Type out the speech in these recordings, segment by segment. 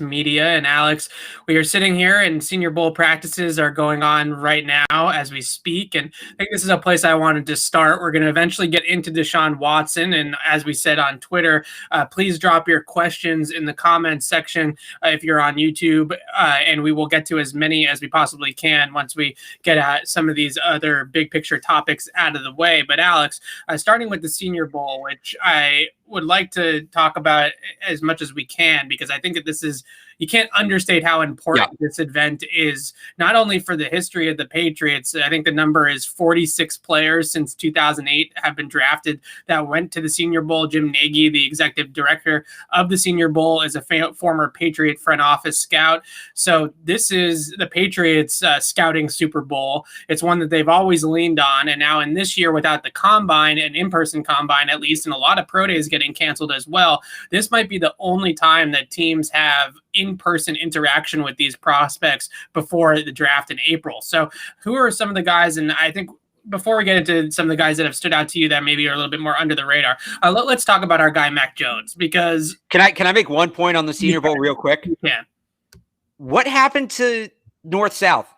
Media. And Alex, we are sitting here and Senior Bowl practices are going on right now as we speak. And I think this is a place I wanted to start. We're going to eventually get into Deshaun Watson. And as we said on Twitter, please drop your questions in the comments section if you're on YouTube. And we will get to as many as we possibly can once we get at some of these other big picture topics out of the way. But Alex, starting with the Senior Bowl, which I would like to talk about as much as we can, because I think that this is, you can't understate how important this event is, not only for the history of the Patriots. I think the number is 46 players since 2008 have been drafted that went to the Senior Bowl. Jim Nagy, the executive director of the Senior Bowl, is a former Patriot front office scout. So this is the Patriots scouting Super Bowl. It's one that they've always leaned on. And now in this year, without the combine, an in-person combine at least, and a lot of pro days getting canceled as well, this might be the only time that teams have in-person interaction with these prospects before the draft in April. So who are some of the guys? And I think before we get into some of the guys that have stood out to you that maybe are a little bit more under the radar, let's talk about our guy, Mac Jones, because can I make one point on the Senior Bowl real quick? Yeah. What happened to North-South?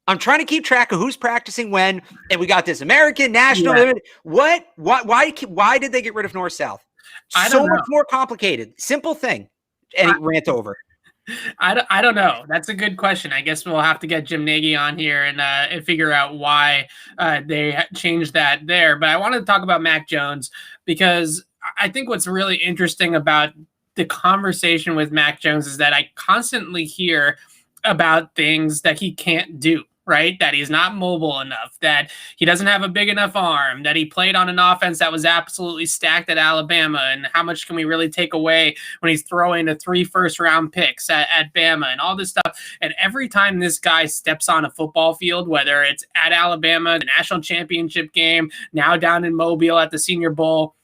I'm trying to keep track of who's practicing when, and we got this American National. Yeah. Why did they get rid of North-South? So much more complicated. Simple thing. And he rant over. I don't know. That's a good question. I guess we'll have to get Jim Nagy on here and figure out why they changed that there. But I wanted to talk about Mac Jones, because I think what's really interesting about the conversation with Mac Jones is that I constantly hear about things that he can't do. Right? That he's not mobile enough, that he doesn't have a big enough arm, that he played on an offense that was absolutely stacked at Alabama. And how much can we really take away when he's throwing to 3 first-round picks at Bama and all this stuff? And every time this guy steps on a football field, whether it's at Alabama, the national championship game, now down in Mobile at the Senior Bowl,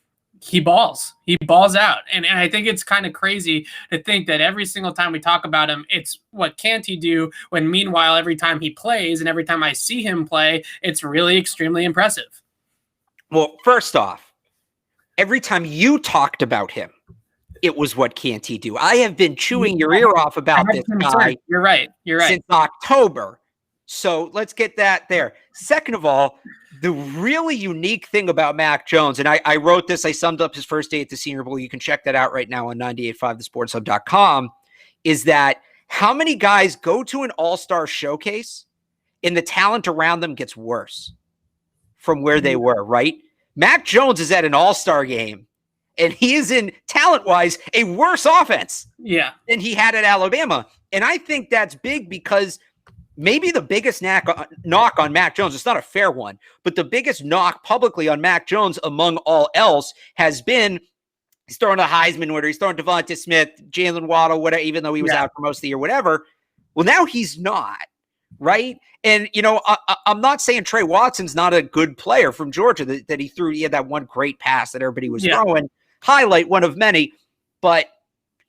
he balls out. And I think it's kind of crazy to think that every single time we talk about him, it's what can't he do, when meanwhile, every time he plays and every time I see him play, it's really extremely impressive. Well, first off, every time you talked about him, it was what can't he do. I have been chewing your ear off about this guy. You're right. Since October. So let's get that there. Second of all, the really unique thing about Mac Jones, and I wrote this, I summed up his first day at the Senior Bowl. You can check that out right now on 985thesportshub.com, is that how many guys go to an all-star showcase and the talent around them gets worse from where they were, right? Mac Jones is at an all-star game, and he is in, talent-wise, a worse offense than he had at Alabama. And I think that's big because maybe the biggest knock on Mac Jones, it's not a fair one, but the biggest knock publicly on Mac Jones among all else has been he's throwing a Heisman winner, he's throwing Devonta Smith, Jalen Waddle, whatever, even though he was out for most of the year, whatever. Well, now he's not, right? And, you know, I'm not saying Trey Watson's not a good player from Georgia that he threw. He had that one great pass that everybody was throwing, highlight one of many, but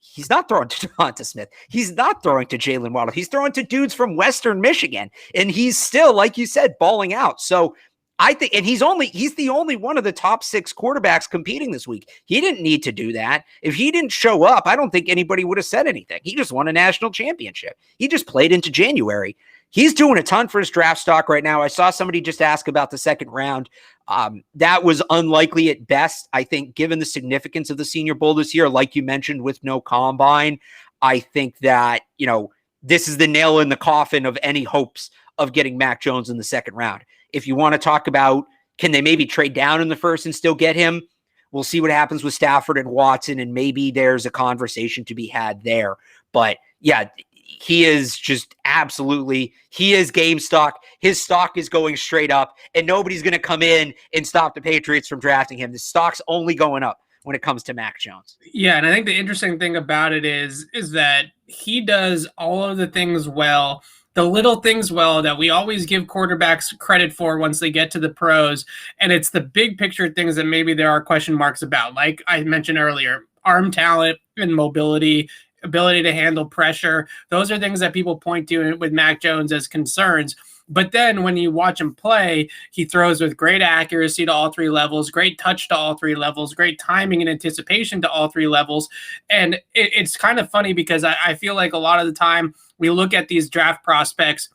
he's not throwing to Devonta Smith. He's not throwing to Jalen Waddle. He's throwing to dudes from Western Michigan. And he's still, like you said, balling out. So I think, and he's the only one of the top 6 quarterbacks competing this week. He didn't need to do that. If he didn't show up, I don't think anybody would have said anything. He just won a national championship. He just played into January. He's doing a ton for his draft stock right now. I saw somebody just ask about the second round. That was unlikely at best, I think, given the significance of the Senior Bowl this year, like you mentioned, with no combine. I think that, you know, this is the nail in the coffin of any hopes of getting Mac Jones in the second round. If you want to talk about, can they maybe trade down in the first and still get him? We'll see what happens with Stafford and Watson, and maybe there's a conversation to be had there. But yeah, he is just absolutely, he is game stock. His stock is going straight up, and nobody's going to come in and stop the Patriots from drafting him. The stock's only going up when it comes to Mac Jones. Yeah, and I think the interesting thing about it is that he does all of the things well, the little things well that we always give quarterbacks credit for once they get to the pros. And it's the big picture things that maybe there are question marks about. Like I mentioned earlier, arm talent and mobility, ability to handle pressure. Those are things that people point to with Mac Jones as concerns. But then when you watch him play, he throws with great accuracy to all three levels, great touch to all three levels, great timing and anticipation to all three levels. And it's kind of funny because I feel like a lot of the time we look at these draft prospects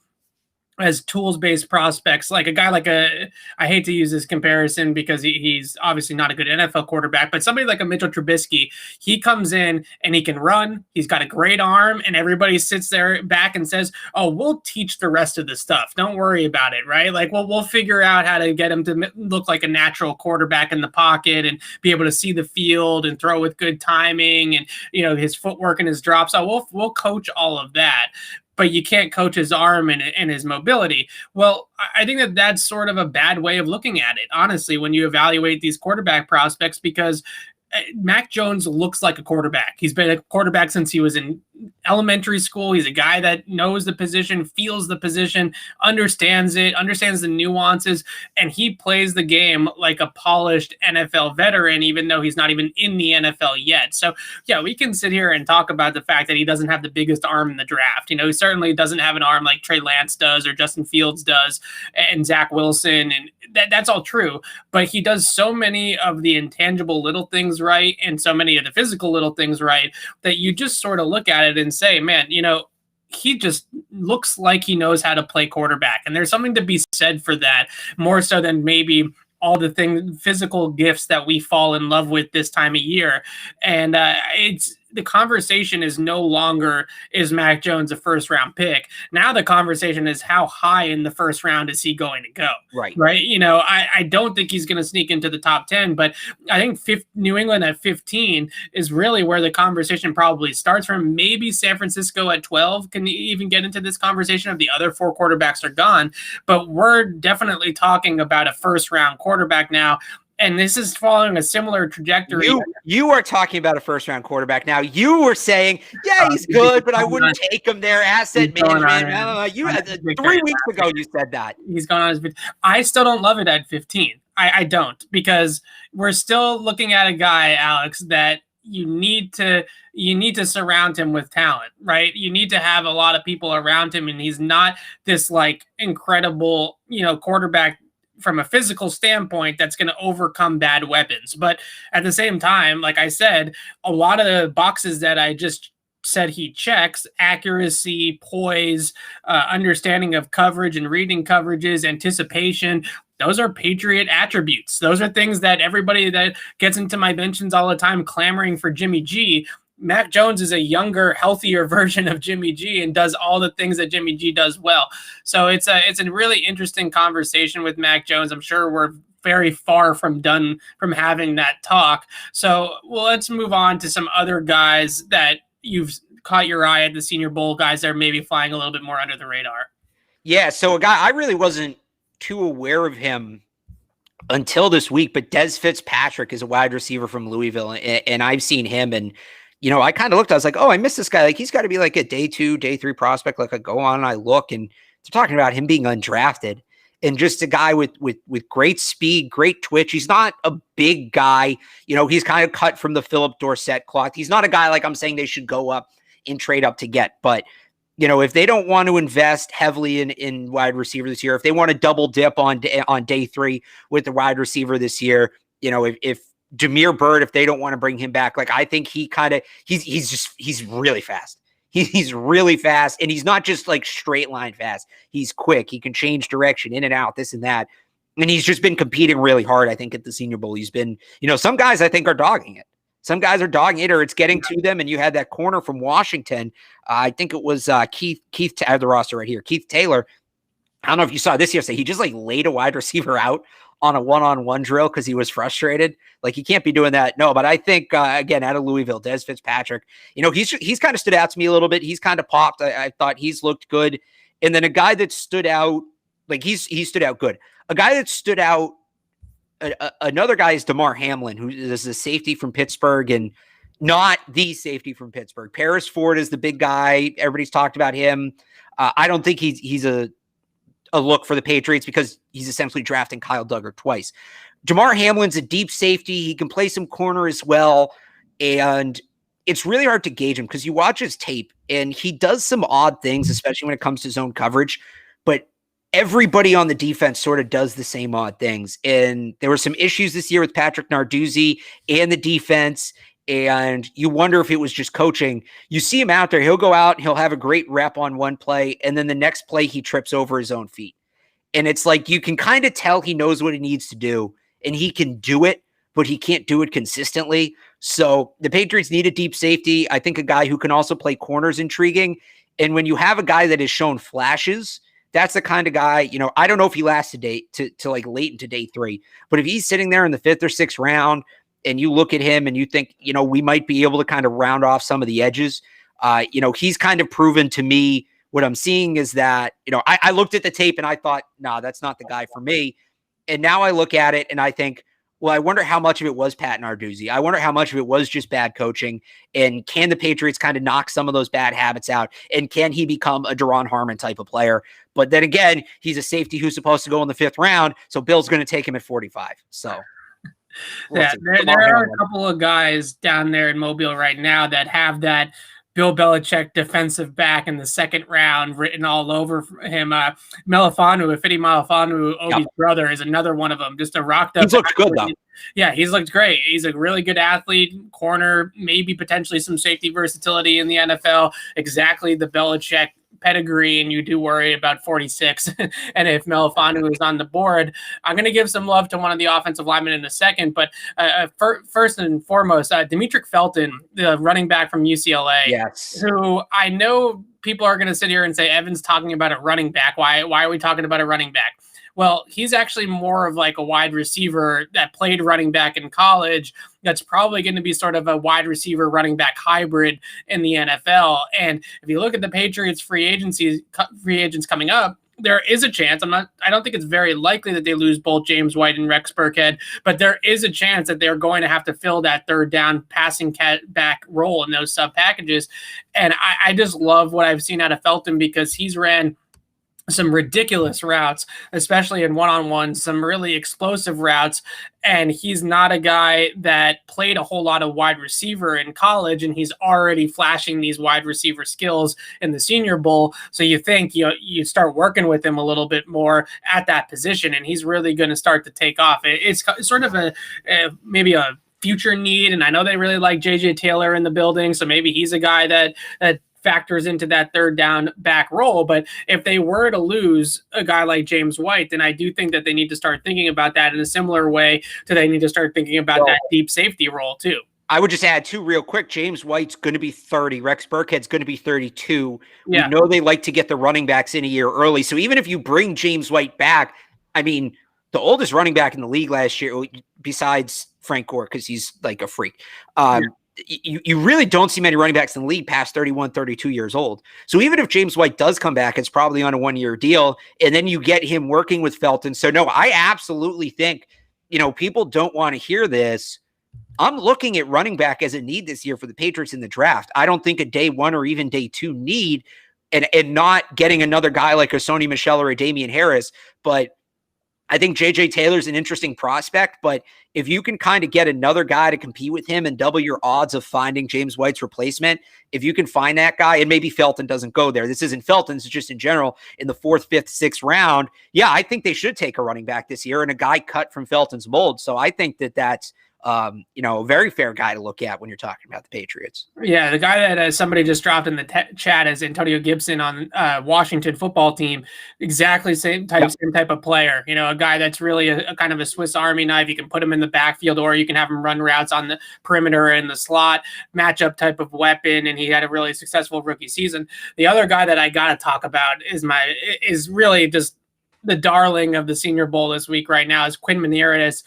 as tools-based prospects, like a guy like I hate to use this comparison because he's obviously not a good NFL quarterback, but somebody like a Mitchell Trubisky, he comes in and he can run, he's got a great arm, and everybody sits there back and says, oh, we'll teach the rest of the stuff. Don't worry about it, right? Like, we'll figure out how to get him to look like a natural quarterback in the pocket and be able to see the field and throw with good timing and, his footwork and his drops. So we'll coach all of that. But you can't coach his arm and his mobility. Well, I think that's sort of a bad way of looking at it, honestly, when you evaluate these quarterback prospects, because Mac Jones looks like a quarterback. He's been a quarterback since he was in elementary school. He's a guy that knows the position, feels the position, understands it, understands the nuances, and he plays the game like a polished NFL veteran, even though he's not even in the NFL yet. So, yeah, we can sit here and talk about the fact that he doesn't have the biggest arm in the draft. He certainly doesn't have an arm like Trey Lance does or Justin Fields does and Zach Wilson, and that's all true. But he does so many of the intangible little things right and so many of the physical little things right that you just sort of look at it and say, man, he just looks like he knows how to play quarterback. And there's something to be said for that, more so than maybe all the physical gifts that we fall in love with this time of year. And the conversation is no longer, is Mac Jones a first round pick? Now the conversation is, how high in the first round is he going to go? Right. I don't think he's going to sneak into the top 10, but I think New England at 15 is really where the conversation probably starts from. Maybe San Francisco at 12 can even get into this conversation if the other four quarterbacks are gone. But we're definitely talking about a first round quarterback now. And this is following a similar trajectory. You are talking about a first-round quarterback now. You were saying, yeah, he's good, but I wouldn't take him there. Asset management. 3 weeks ago you said that. He's going on his. I still don't love it at 15. I don't, because we're still looking at a guy, Alex, that you need to surround him with talent, right? You need to have a lot of people around him, and he's not this like incredible, quarterback from a physical standpoint that's going to overcome bad weapons. But at the same time, like I said, a lot of the boxes that I just said he checks: accuracy, poise, understanding of coverage and reading coverages, anticipation. Those are Patriot attributes. Those are things that everybody that gets into my mentions all the time clamoring for Jimmy G. Mac Jones is a younger, healthier version of Jimmy G and does all the things that Jimmy G does well. So it's a really interesting conversation with Mac Jones. I'm sure we're very far from done from having that talk. So let's move on to some other guys that you've caught your eye at the Senior Bowl, guys that are maybe flying a little bit more under the radar. Yeah, so a guy I really wasn't too aware of him until this week, but Des Fitzpatrick is a wide receiver from Louisville, and I've seen him, and I kind of looked, I was like, oh, I missed this guy. Like, he's got to be like a day 2, day 3 prospect. Like, I go on and I look, and they're talking about him being undrafted and just a guy with great speed, great twitch. He's not a big guy. He's kind of cut from the Philip Dorsett cloth. He's not a guy like I'm saying they should go up and trade up to get. But, if they don't want to invest heavily in wide receiver this year, if they want to double dip on day 3 with the wide receiver this year, if Jameer Byrd, if they don't want to bring him back, like, I think he's really fast. He's really fast, and he's not just like straight line fast. He's quick. He can change direction in and out, this and that. And he's just been competing really hard, I think, at the Senior Bowl. He's been, some guys I think are dogging it. Some guys are dogging it, or it's getting to them. And you had that corner from Washington. I think it was Keith. I have the roster right here. Keith Taylor. I don't know if you saw this yesterday. He just like laid a wide receiver out on a one-on-one drill because he was frustrated. Like, he can't be doing that. No, but I think, again, out of Louisville, Des Fitzpatrick, he's kind of stood out to me a little bit. He's kind of popped. I thought he's looked good. And then a guy that stood out, like, he stood out good. A guy that stood out, another guy is Damar Hamlin, who is a safety from Pittsburgh, and not the safety from Pittsburgh. Paris Ford is the big guy. Everybody's talked about him. I don't think he's a look for the Patriots because he's essentially drafting Kyle Duggar twice. Damar Hamlin's a deep safety. He can play some corner as well. And it's really hard to gauge him because you watch his tape and he does some odd things, especially when it comes to zone coverage. But everybody on the defense sort of does the same odd things. And there were some issues this year with Patrick Narduzzi and the defense. And you wonder if it was just coaching. You see him out there, he'll go out, he'll have a great rep on one play, and then the next play he trips over his own feet. And it's like you can kind of tell he knows what he needs to do, and he can do it, but he can't do it consistently. So the Patriots need a deep safety. I think a guy who can also play corner is intriguing. And when you have a guy that has shown flashes, that's the kind of guy, I don't know if he lasts to like late into day 3, but if he's sitting there in the 5th or 6th round and you look at him and you think, we might be able to kind of round off some of the edges, he's kind of proven to me. What I'm seeing is that, I looked at the tape and I thought, nah, that's not the guy for me. And now I look at it and I think, well, I wonder how much of it was Pat Narduzzi. I wonder how much of it was just bad coaching. And can the Patriots kind of knock some of those bad habits out? And can he become a Daron Harmon type of player? But then again, he's a safety who's supposed to go in the 5th round. So Bill's going to take him at 45. So there are a couple of guys down there in Mobile right now that have that Bill Belichick defensive back in the 2nd round written all over him. Melifonwu, Ifedi Melifonwu, Obi's brother, is another one of them. Just a rocked up. He's looked good, though. Yeah, he's looked great. He's a really good athlete, corner, maybe potentially some safety versatility in the NFL. Exactly the Belichick pedigree, and you do worry about 46. And if Melifonwu is on the board, I'm going to give some love to one of the offensive linemen in a second. But first and foremost, Demetric Felton, the running back from UCLA, who I know people are going to sit here and say, Evan's talking about a running back. Why are we talking about a running back? Well, he's actually more of like a wide receiver that played running back in college. That's probably going to be sort of a wide receiver running back hybrid in the NFL. And if you look at the Patriots free agents coming up, there is a chance. I don't think it's very likely that they lose both James White and Rex Burkhead, but there is a chance that they're going to have to fill that 3rd down passing back role in those sub packages. And I just love what I've seen out of Felton because he's ran some ridiculous routes, especially in one-on-one, some really explosive routes. And he's not a guy that played a whole lot of wide receiver in college, and he's already flashing these wide receiver skills in the Senior Bowl. So you think you start working with him a little bit more at that position, and he's really going to start to take off. It's sort of maybe a future need, and I know they really like J.J. Taylor in the building, so maybe he's a guy that factors into that 3rd down back role. But if they were to lose a guy like James White, then I do think that they need to start thinking about that in a similar way to they need to start thinking about that deep safety role too. I would just add 2 real quick. James White's going to be 30. Rex Burkhead's going to be 32. Yeah. We know they like to get the running backs in a year early. So even if you bring James White back, I mean, the oldest running back in the league last year, besides Frank Gore, because he's like a freak, you really don't see many running backs in the league past 31, 32 years old. So even if James White does come back, it's probably on a 1-year deal, and then you get him working with Felton. So no, I absolutely think, people don't want to hear this. I'm looking at running back as a need this year for the Patriots in the draft. I don't think a day 1 or even day 2 need, and not getting another guy like a Sony Michel or a Damian Harris, but I think J.J. Taylor's an interesting prospect, but if you can kind of get another guy to compete with him and double your odds of finding James White's replacement, if you can find that guy, and maybe Felton doesn't go there. This isn't Felton's, it's just in general in the 4th, 5th, 6th round. Yeah, I think they should take a running back this year and a guy cut from Felton's mold. So I think that's a very fair guy to look at when you're talking about the Patriots. Yeah, the guy that somebody just dropped in the chat is Antonio Gibson on Washington football team. Exactly same type of player. A guy that's really a kind of a Swiss Army knife. You can put him in the backfield, or you can have him run routes on the perimeter in the slot, matchup type of weapon, and he had a really successful rookie season. The other guy that I got to talk about is really just the darling of the Senior Bowl this week right now is Quinn Meinerz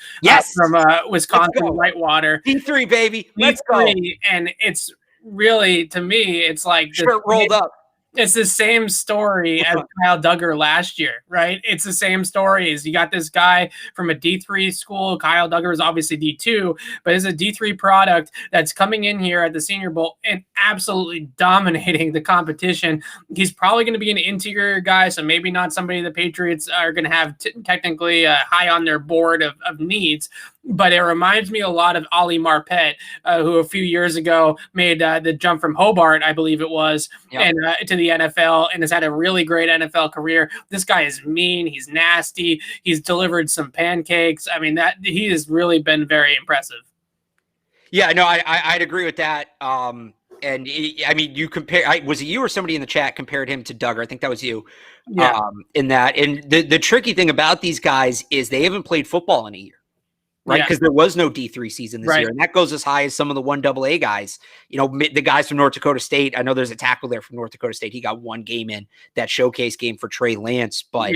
from Wisconsin Whitewater. D3, baby. Let's go. And it's really, to me, it's like shirt rolled up. It's the same story as Kyle Duggar last year, right? It's the same story. You got this guy from a D3 school. Kyle Duggar is obviously D2, but is a D3 product that's coming in here at the Senior Bowl and absolutely dominating the competition. He's probably going to be an interior guy, so maybe not somebody the Patriots are going to have technically high on their board of needs. but it reminds me a lot of Ali Marpet, who a few years ago made the jump from Hobart, I believe it was, and to the NFL, and has had a really great NFL career. This guy is mean. He's nasty. He's delivered some pancakes. I mean, that he has really been very impressive. Yeah, no, I'd agree with that. And I mean, you compare. Was it you or somebody in the chat compared him to Duggar? I think that was you. Yeah. In that, and the tricky thing about these guys is they haven't played football in a year. Right, because there was no D3 season this year, and that goes as high as some of the 1AA guys. You know, the guys from North Dakota State. I know there's a tackle there from North Dakota State. He got one game in that showcase game for Trey Lance, but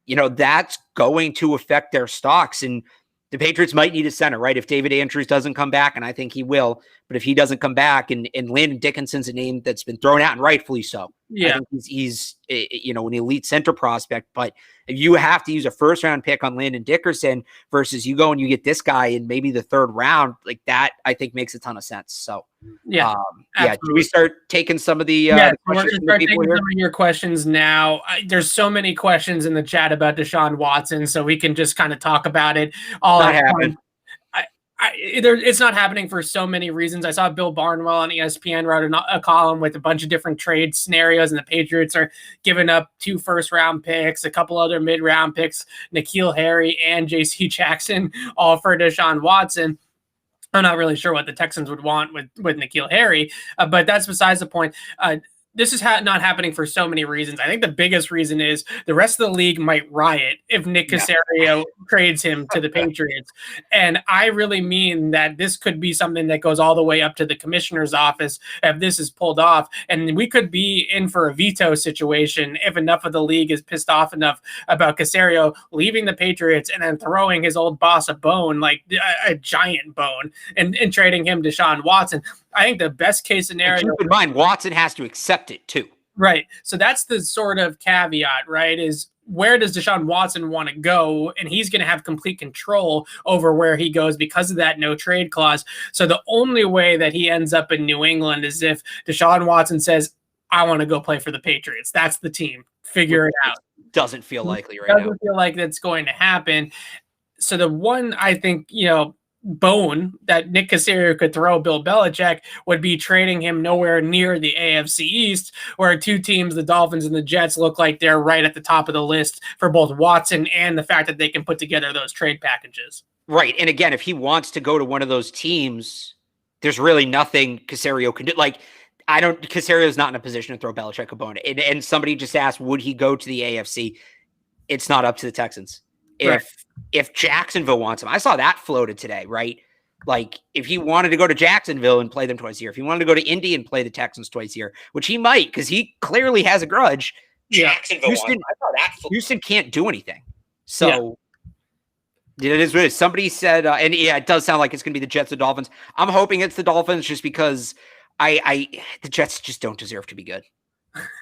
you know that's going to affect their stocks. And the Patriots might need a center, right? If David Andrews doesn't come back, and I think he will, but if he doesn't come back, and Landon Dickinson's a name that's been thrown out, and rightfully so. I think he's you know, an elite center prospect, but if you have to use a first round pick on Landon Dickerson versus you go and you get this guy in maybe the third round, like that, I think makes a ton of sense. So do we start taking some of the questions? We're taking some of your questions now. There's so many questions in the chat about Deshaun Watson, so we can just kind of talk about it all. It's not happening for so many reasons. I saw Bill Barnwell on ESPN wrote a column with a bunch of different trade scenarios, and the Patriots are giving up 2 first-round picks, a couple other mid-round picks, NiKeal Harry and J.C. Jackson, all for Deshaun Watson. I'm not really sure what the Texans would want with NiKeal Harry, but that's besides the point. This is not happening for so many reasons. I think the biggest reason is the rest of the league might riot if Nick Caserio trades him to the Patriots. And I really mean that this could be something that goes all the way up to the commissioner's office if this is pulled off. And we could be in for a veto situation if enough of the league is pissed off enough about Caserio leaving the Patriots and then throwing his old boss a bone, like a giant bone, and trading him to Deshaun Watson. I think the best case scenario. And keep in mind, Watson has to accept it too. Right. So that's the sort of caveat, right? Is where does Deshaun Watson want to go? And he's going to have complete control over where he goes because of that no trade clause. So the only way that he ends up in New England is if Deshaun Watson says, I want to go play for the Patriots. That's the team. Figure it out. Doesn't feel likely right now. Doesn't feel like that's going to happen. So the one, I think, you know, bone that Nick Caserio could throw Bill Belichick would be trading him nowhere near the AFC East, where 2 teams, the Dolphins and the Jets, look like they're right at the top of the list for both Watson and the fact that they can put together those trade packages. Right. And again, if he wants to go to one of those teams, there's really nothing Caserio can do. Like, Caserio's not in a position to throw Belichick a bone. And somebody just asked, would he go to the AFC? It's not up to the Texans. If Jacksonville wants him, I saw that floated today, right? Like if he wanted to go to Jacksonville and play them twice a year, if he wanted to go to Indy and play the Texans twice a year, which he might, because he clearly has a grudge. Jacksonville, Houston can't do anything. So it is what it is. Somebody said, and it does sound like it's going to be the Jets or Dolphins. I'm hoping it's the Dolphins just because the Jets just don't deserve to be good.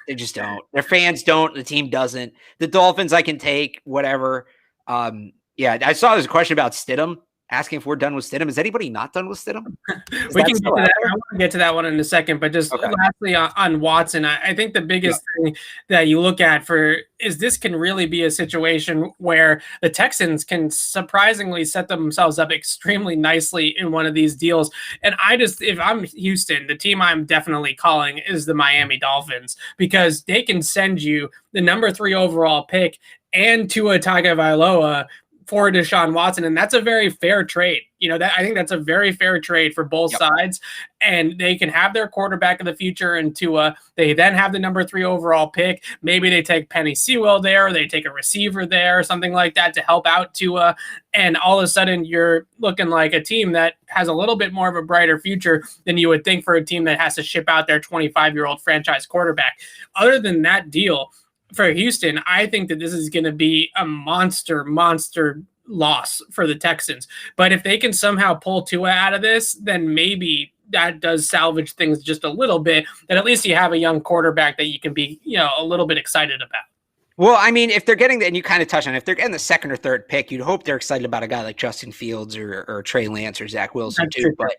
They just don't. Their fans don't. The team doesn't. The Dolphins I can take, whatever. I saw there's a question about Stidham, asking if we're done with Stidham. Is anybody not done with Stidham? We can get to that. I want to get to that one in a second, but just lastly on Watson, I think the biggest thing that you look at is this can really be a situation where the Texans can surprisingly set themselves up extremely nicely in one of these deals. And if I'm Houston, the team I'm definitely calling is the Miami Dolphins, because they can send you the number 3 overall pick and Tua Tagovailoa for Deshaun Watson, and that's a very fair trade. You know, I think that's a very fair trade for both sides, and they can have their quarterback of the future and Tua. They then have the number 3 overall pick. Maybe they take Penny Sewell there, or they take a receiver there, or something like that to help out Tua, and all of a sudden you're looking like a team that has a little bit more of a brighter future than you would think for a team that has to ship out their 25-year-old franchise quarterback. Other than that deal, for Houston, I think that this is going to be a monster loss for the Texans. But if they can somehow pull Tua out of this, then maybe that does salvage things just a little bit. That at least you have a young quarterback that you can be, a little bit excited about. Well, I mean, if they're getting and you kind of touched on it, if they're getting the 2nd or 3rd pick, you'd hope they're excited about a guy like Justin Fields or Trey Lance or Zach Wilson too. But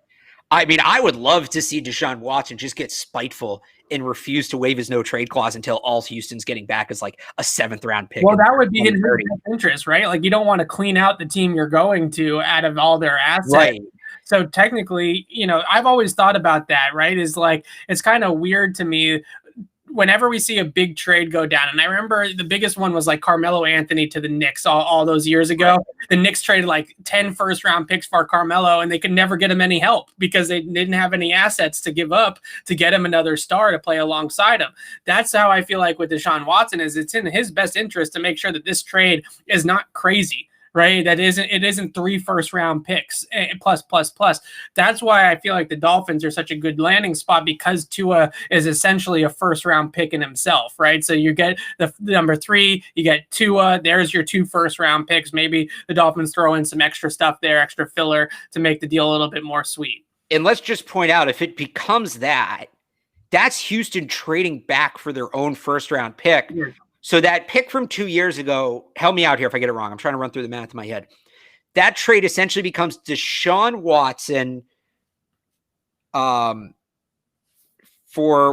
I mean, I would love to see Deshaun Watson just get spiteful and refuse to waive his no trade clause until all Houston's getting back is like a 7th-round pick. Well, that would be in his best interest, right? Like, you don't want to clean out the team you're going to out of all their assets. Right. So technically, I've always thought about that, right? Is like, it's kind of weird to me whenever we see a big trade go down. And I remember the biggest one was like Carmelo Anthony to the Knicks all those years ago. The Knicks traded like 10 first-round picks for Carmelo, and they could never get him any help because they didn't have any assets to give up to get him another star to play alongside him. That's how I feel like with Deshaun Watson is it's in his best interest to make sure that this trade is not crazy. Right, it isn't 3 first-round picks plus. That's why I feel like the Dolphins are such a good landing spot, because Tua is essentially a first-round pick in himself, right? So you get the number 3, you get Tua. There's your 2 first-round picks. Maybe the Dolphins throw in some extra stuff there, extra filler to make the deal a little bit more sweet. And let's just point out, if it becomes that's Houston trading back for their own first-round pick. Yeah. So that pick from 2 years ago, help me out here if I get it wrong. I'm trying to run through the math in my head. That trade essentially becomes Deshaun Watson for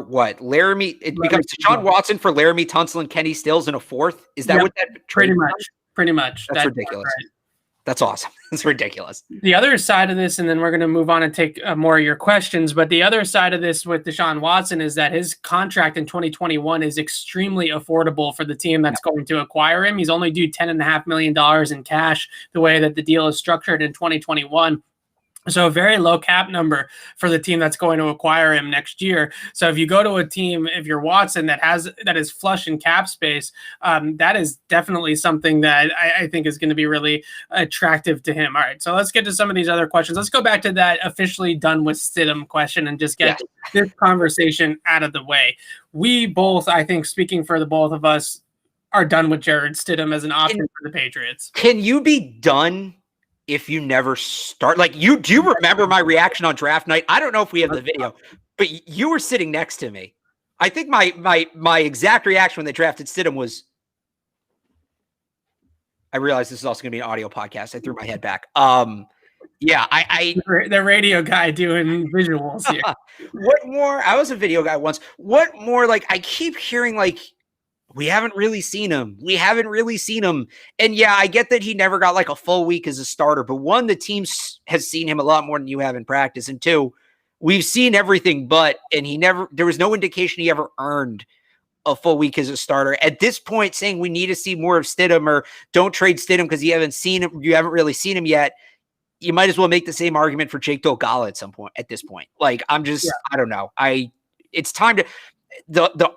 what? Laramie. It becomes Deshaun Watson for Laramie Tunsil and Kenny Stills in a 4th. Is that what that trade becomes? Pretty much. That's ridiculous. Right. That's awesome. That's ridiculous. The other side of this, and then we're going to move on and take more of your questions, but the other side of this with Deshaun Watson is that his contract in 2021 is extremely affordable for the team that's going to acquire him. He's only due $10.5 million in cash the way that the deal is structured in 2021. So a very low cap number for the team that's going to acquire him next year. So if you go to a team, if you're Watson that is flush in cap space, that is definitely something that I think is going to be really attractive to him. All right, so let's get to some of these other questions. Let's go back to that officially done with Stidham question and just get this conversation out of the way. We both, I think, speaking for the both of us, are done with Jarrett Stidham as an option for the Patriots. Can you be done if you never start? Like, do you remember my reaction on draft night? I don't know if we have the video, but you were sitting next to me. I think my exact reaction when they drafted Stidham was, I realized this is also going to be an audio podcast. I threw my head back. Yeah, the radio guy doing visuals here. What more? I was a video guy once. What more? Like, I keep hearing like, we haven't really seen him. And yeah, I get that he never got like a full week as a starter, but 1, the team has seen him a lot more than you have in practice. And 2, we've seen everything there was no indication he ever earned a full week as a starter. At this point, saying we need to see more of Stidham or don't trade Stidham because you haven't really seen him yet, you might as well make the same argument for Jake Dolgala at this point. Like, I don't know. It's time to,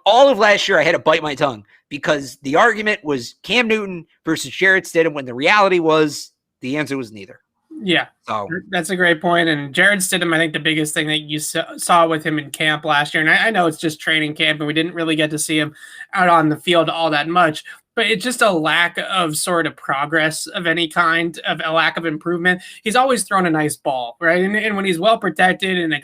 all of last year I had to bite my tongue because the argument was Cam Newton versus Jarrett Stidham when the reality was the answer was neither. Yeah, that's a great point. And Jarrett Stidham, I think the biggest thing that you saw with him in camp last year, and I know it's just training camp and we didn't really get to see him out on the field all that much, but it's just a lack of sort of progress of any kind, of a lack of improvement. He's always thrown a nice ball, right? And when he's well protected and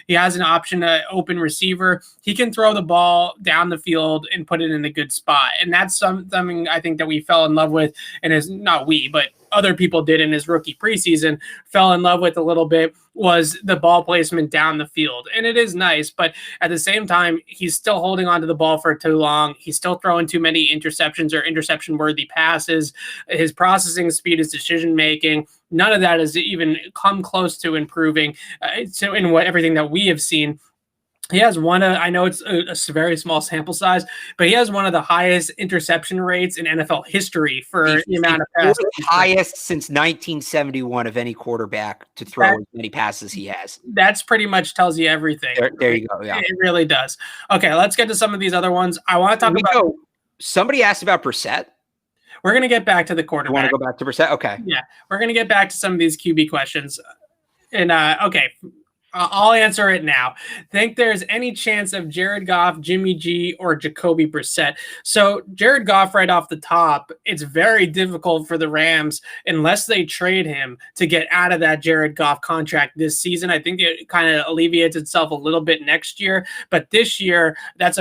he has an option to open receiver, he can throw the ball down the field and put it in a good spot. And that's something I think that we fell in love with, and is not we, but other people did in his rookie preseason, fell in love with a little bit, was the ball placement down the field. And it is nice, but at the same time, he's still holding onto the ball for too long. He's still throwing too many interceptions or interception-worthy passes. His processing speed, his decision-making, none of that has even come close to improving everything that we have seen. He has I know it's a very small sample size, but he has one of the highest interception rates in NFL history for the amount of passes. Highest since 1971 of any quarterback to throw as many passes he has. That's pretty much tells you everything. There you go. Yeah, it really does. Okay, let's get to some of these other ones. I want to talk about. Somebody asked about Brissett. We're going to get back to the quarterback. You want to go back to Brissett? Okay. Yeah, we're going to get back to some of these QB questions. And okay. I'll answer it now. Think there's any chance of Jared Goff, Jimmy G, or Jacoby Brissett? So Jared Goff, right off the top, it's very difficult for the Rams unless they trade him to get out of that Jared Goff contract this season. I think it kind of alleviates itself a little bit next year, but this year it's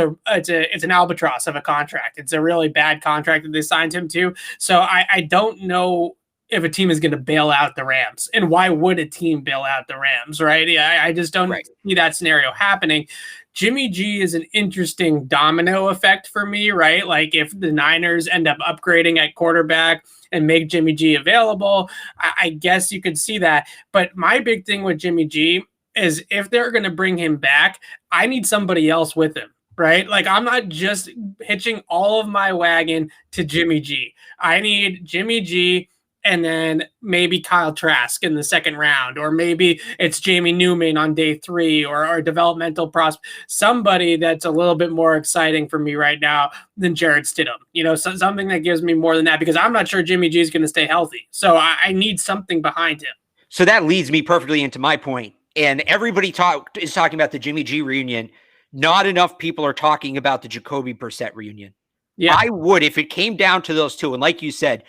an albatross of a contract. It's a really bad contract that they signed him to. So I don't know if a team is going to bail out the Rams. And why would a team bail out the Rams, right? Yeah, I just don't see that scenario happening. Jimmy G is an interesting domino effect for me, right? Like if the Niners end up upgrading at quarterback and make Jimmy G available, I guess you could see that. But my big thing with Jimmy G is if they're going to bring him back, I need somebody else with him, right? Like I'm not just hitching all of my wagon to Jimmy G. I need Jimmy G and then maybe Kyle Trask in the second round, or maybe it's Jamie Newman on day 3, or developmental prospect, somebody that's a little bit more exciting for me right now than Jared Stidham. You know, something that gives me more than that, because I'm not sure Jimmy G is going to stay healthy. So I need something behind him. So that leads me perfectly into my point. And everybody is talking about the Jimmy G reunion. Not enough people are talking about the Jacoby Brissett reunion. Yeah, I would, if it came down to those two. And like you said,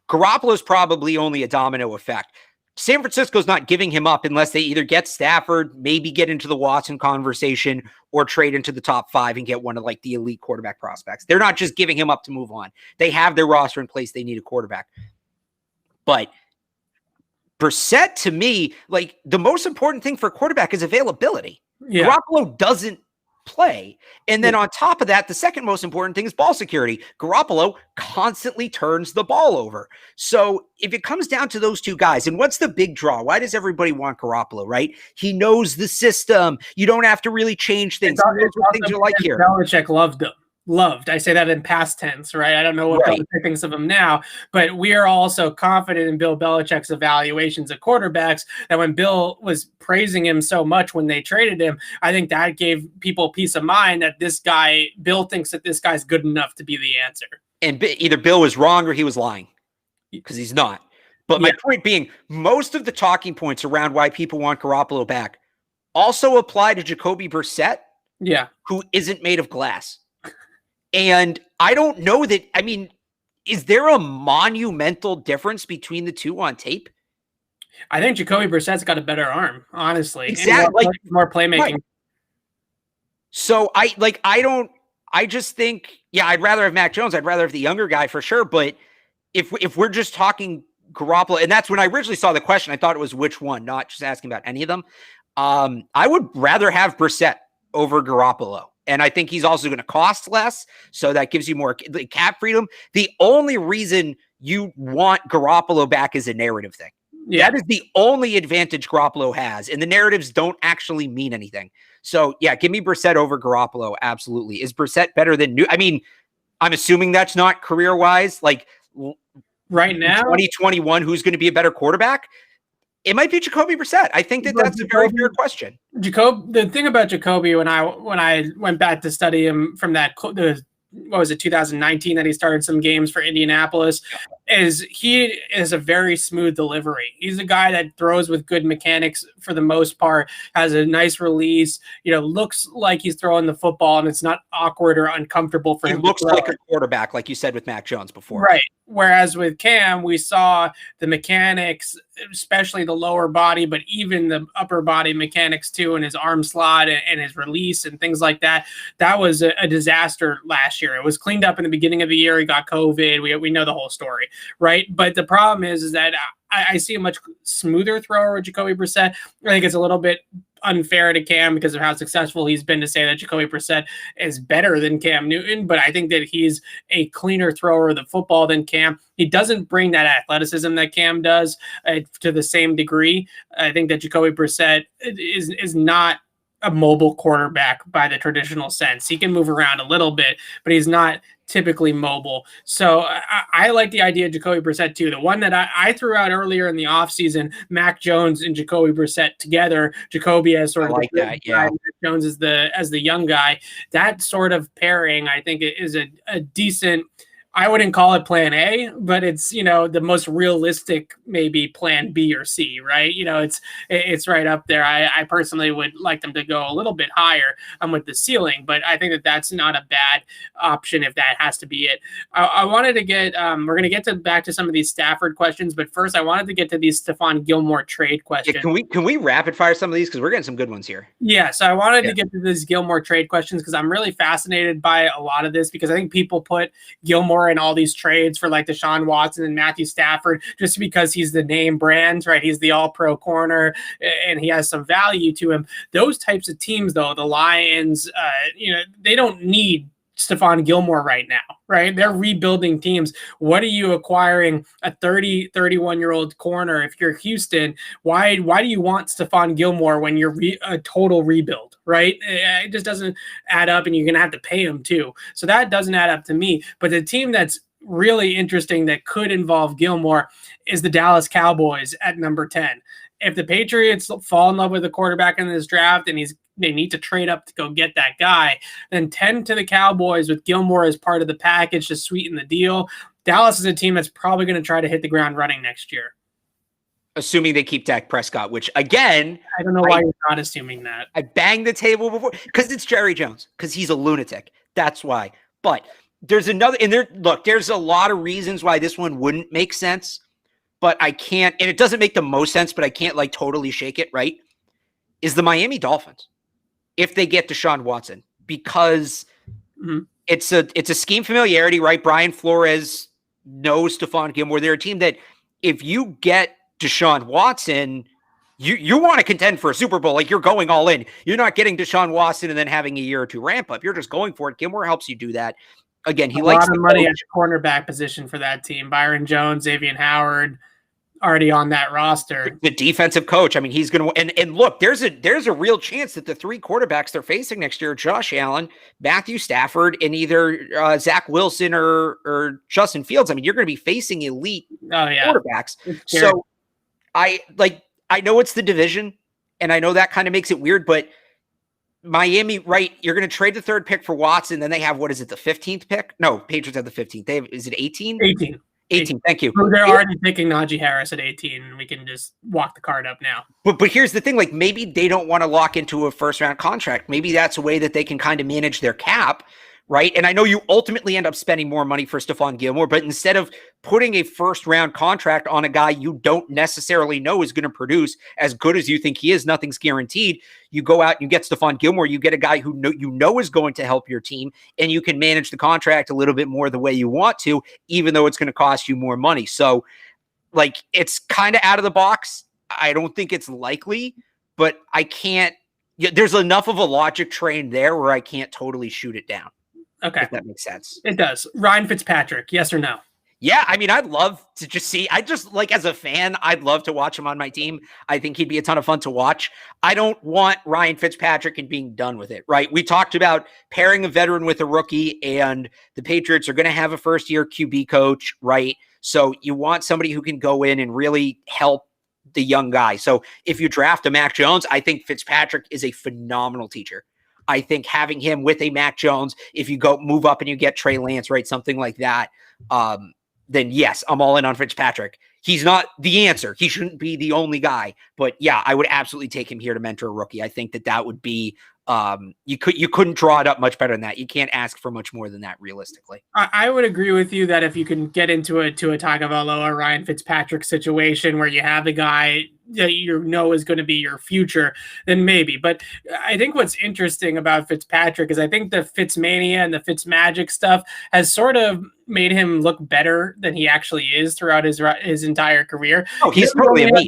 Garoppolo's probably only a domino effect. San Francisco's not giving him up unless they either get Stafford, maybe get into the Watson conversation, or trade into the top 5 and get one of like the elite quarterback prospects. They're not just giving him up to move on. They have their roster in place. They need a quarterback. But Brissett, to me, like the most important thing for a quarterback is availability. Yeah. Garoppolo doesn't play. And then on top of that, the second most important thing is ball security. Garoppolo constantly turns the ball over. So if it comes down to those two guys, and what's the big draw? Why does everybody want Garoppolo, right? He knows the system. You don't have to really change things. Things you like here. Belichick loved him. Loved. I say that in past tense, right? I don't know what Belichick thinks of him now, but we are also confident in Bill Belichick's evaluations of quarterbacks, that when Bill was praising him so much when they traded him, I think that gave people peace of mind that this guy, Bill thinks that this guy's good enough to be the answer. And either Bill was wrong or he was lying, because he's not. But my point being, most of the talking points around why people want Garoppolo back also apply to Jacoby Brissett, who isn't made of glass. And I don't know that, I mean, is there a monumental difference between the two on tape? I think Jacoby Brissett's got a better arm, honestly. Exactly. More playmaking. Right. So I just think, I'd rather have Mac Jones. I'd rather have the younger guy for sure. But if we're just talking Garoppolo, and that's when I originally saw the question, I thought it was which one, not just asking about any of them. I would rather have Brissett over Garoppolo. And I think he's also going to cost less, so that gives you more cap freedom. The only reason you want Garoppolo back is a narrative thing. Yeah. That is the only advantage Garoppolo has, and the narratives don't actually mean anything. So, give me Brissett over Garoppolo, absolutely. Is Brissett better than New? I mean, I'm assuming that's not career-wise. Like, right now, 2021, who's going to be a better quarterback? It might be Jacoby Brissett. I think that's a very fair question. The thing about Jacoby, when I went back to study him from that, what was it, 2019, that he started some games for Indianapolis, is he is a very smooth delivery. He's a guy that throws with good mechanics for the most part, has a nice release, looks like he's throwing the football and it's not awkward or uncomfortable for him. He looks like a quarterback, like you said with Mac Jones before. Right. Whereas with Cam, we saw the mechanics, especially the lower body, but even the upper body mechanics too, and his arm slot and his release and things like that. That was a disaster last year. It was cleaned up in the beginning of the year. He got COVID. We know the whole story, right? But the problem is that I see a much smoother thrower with Jacoby Brissett. I think it's a little bit unfair to Cam because of how successful he's been to say that Jacoby Brissett is better than Cam Newton, but I think that he's a cleaner thrower of the football than Cam. He doesn't bring that athleticism that Cam does to the same degree. I think that Jacoby Brissett is not a mobile quarterback by the traditional sense. He can move around a little bit, but he's not typically mobile. So I like the idea of Jacoby Brissett too. The one that I threw out earlier in the offseason, Mac Jones and Jacoby Brissett together, Jacoby as sort of like that, Mac Jones as the young guy. That sort of pairing, I think, is a decent, I wouldn't call it plan A, but it's, the most realistic, maybe plan B or C, right? It's right up there. I personally would like them to go a little bit higher with the ceiling, but I think that that's not a bad option if that has to be it. I wanted to get, we're going to get back to some of these Stafford questions, but first I wanted to get to these Stephon Gilmore trade questions. Yeah, can we rapid fire some of these? Because we're getting some good ones here. Yeah, so I wanted to get to these Gilmore trade questions because I'm really fascinated by a lot of this, because I think people put Gilmore Gilmore and all these trades for like Deshaun Watson and Matthew Stafford just because he's the name brand, right? He's the all-pro corner and he has some value to him. Those types of teams, though, the Lions, they don't need Stephon Gilmore right now, right? They're rebuilding teams. What are you acquiring a 31-year-old corner? If you're Houston, why do you want Stephon Gilmore when you're a total rebuild, right? It just doesn't add up, and you're going to have to pay him too. So that doesn't add up to me. But the team that's really interesting that could involve Gilmore is the Dallas Cowboys at number 10. If the Patriots fall in love with a quarterback in this draft and they need to trade up to go get that guy, then 10 to the Cowboys with Gilmore as part of the package to sweeten the deal. Dallas is a team that's probably going to try to hit the ground running next year. Assuming they keep Dak Prescott, which again, I don't know why you're not assuming that. I banged the table before because it's Jerry Jones, because he's a lunatic. That's why. But there's another, and there's a lot of reasons why this one wouldn't make sense. But I can't, and it doesn't make the most sense, but I can't like totally shake it, right? Is the Miami Dolphins if they get Deshaun Watson, because it's a scheme familiarity, right? Brian Flores knows Stephon Gilmore. They're a team that if you get Deshaun Watson, you want to contend for a Super Bowl. Like, you're going all in. You're not getting Deshaun Watson and then having a year or two ramp up. You're just going for it. Gilmore helps you do that. Again, he likes a lot of money at the cornerback position for that team. Byron Jones, Xavier Howard, already on that roster. The defensive coach. I mean, he's going to, and look, there's a real chance that the three quarterbacks they're facing next year, Josh Allen, Matthew Stafford, and either Zach Wilson or Justin Fields. I mean, you're going to be facing elite quarterbacks. So I know it's the division, and I know that kind of makes it weird, but Miami, right? You're going to trade the third pick for Watson. Then they have, what is it, the 15th pick? No, Patriots have the 15th. They have, is it 18? 18. Thank you. So they're already picking Najee Harris at 18, and we can just walk the card up now. But here's the thing, like, maybe they don't want to lock into a first round contract. Maybe that's a way that they can kind of manage their cap, right? And I know you ultimately end up spending more money for Stephon Gilmore, but instead of putting a first round contract on a guy you don't necessarily know is going to produce as good as you think he is, nothing's guaranteed. You go out and you get Stephon Gilmore, you get a guy who you know is going to help your team, and you can manage the contract a little bit more the way you want to, even though it's going to cost you more money. So, like, it's kind of out of the box. I don't think it's likely, but I can't, there's enough of a logic train there where I can't totally shoot it down. Okay. If that makes sense. It does. Ryan Fitzpatrick, yes or no? Yeah, I mean, I'd love to just see, like, as a fan, I'd love to watch him on my team. I think he'd be a ton of fun to watch. I don't want Ryan Fitzpatrick and being done with it, right? We talked about pairing a veteran with a rookie, and the Patriots are going to have a first-year QB coach, right? So you want somebody who can go in and really help the young guy. So if you draft a Mac Jones, I think Fitzpatrick is a phenomenal teacher. I think having him with a Mac Jones, if you go move up and you get Trey Lance, right, something like that, then yes, I'm all in on Fitzpatrick. He's not the answer. He shouldn't be the only guy. But yeah, I would absolutely take him here to mentor a rookie. I think that would be you couldn't draw it up much better than that. You can't ask for much more than that realistically. I would agree with you that if you can get into a Tua Tagovailoa, Ryan Fitzpatrick situation where you have a guy that you know is going to be your future, then maybe. But I think what's interesting about Fitzpatrick is I think the Fitzmania and the Fitzmagic stuff has sort of made him look better than he actually is throughout his entire career. Oh, he's totally a meme.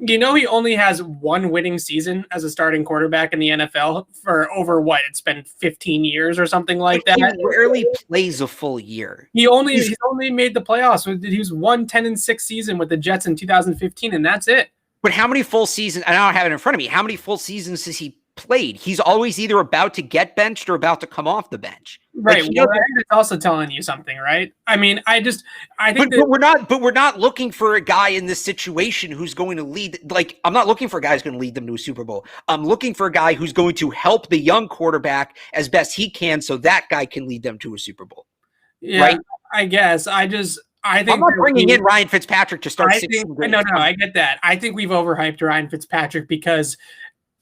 You know, he only has one winning season as a starting quarterback in the NFL for over what? It's been 15 years or something like that. He rarely plays a full year. He's only made the playoffs. He was 1-10-6 season with the Jets in 2015, and that's it. But how many full seasons? I don't have it in front of me. How many full seasons has he played? He's always either about to get benched or about to come off the bench. Right. Like, I think it's also telling you something, right? I mean, I think but we're not looking for a guy in this situation who's going to lead. Like, I'm not looking for a guy who's going to lead them to a Super Bowl. I'm looking for a guy who's going to help the young quarterback as best he can, so that guy can lead them to a Super Bowl. Yeah, right? I guess. I think I'm not bringing in Ryan Fitzpatrick to start 16 games. No, I get that. I think we've overhyped Ryan Fitzpatrick because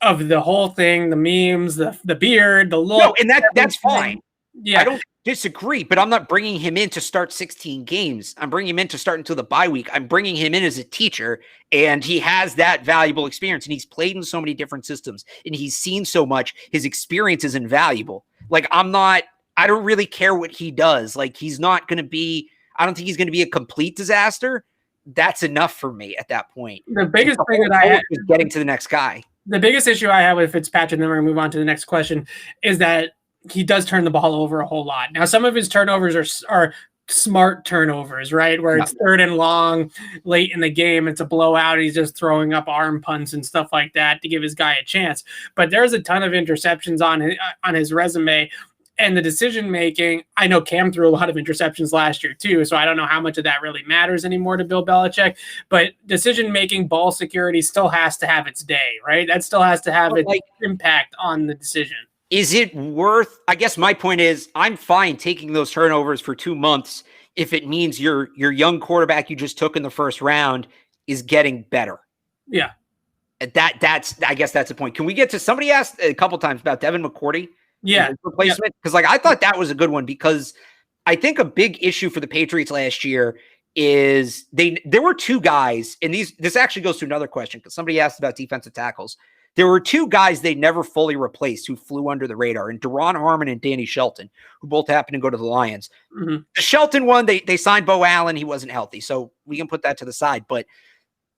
of the whole thing, the memes, the beard, the look. No, and that's fine. Yeah. I don't disagree, but I'm not bringing him in to start 16 games. I'm bringing him in to start until the bye week. I'm bringing him in as a teacher, and he has that valuable experience, and he's played in so many different systems, and he's seen so much. His experience is invaluable. Like, I'm not I don't really care what he does. Like, he's not going to be, I don't think he's going to be a complete disaster. That's enough for me at that point. The biggest thing that I had is getting to the next guy. The biggest issue I have with Fitzpatrick, and then we're going to move on to the next question, is that he does turn the ball over a whole lot. Now, some of his turnovers are smart turnovers, right? Where it's third and long late in the game. It's a blowout. He's just throwing up arm punts and stuff like that to give his guy a chance. But there's a ton of interceptions on his resume. And the decision-making, I know Cam threw a lot of interceptions last year too, so I don't know how much of that really matters anymore to Bill Belichick, but decision-making, ball security still has to have its day, right? That still has to have its impact on the decision. Is it worth, I guess my point is, I'm fine taking those turnovers for 2 months if it means your young quarterback you just took in the first round is getting better. Yeah. That's I guess that's the point. Can we get to, somebody asked a couple times about Devin McCourty? Yeah. Replacement. Because I thought that was a good one, because I think a big issue for the Patriots last year is there were two guys, and this actually goes to another question, because somebody asked about defensive tackles. There were two guys they never fully replaced who flew under the radar, and Deron Harmon and Danny Shelton, who both happened to go to the Lions. Mm-hmm. The Shelton one, they signed Bo Allen. He wasn't healthy, so we can put that to the side. But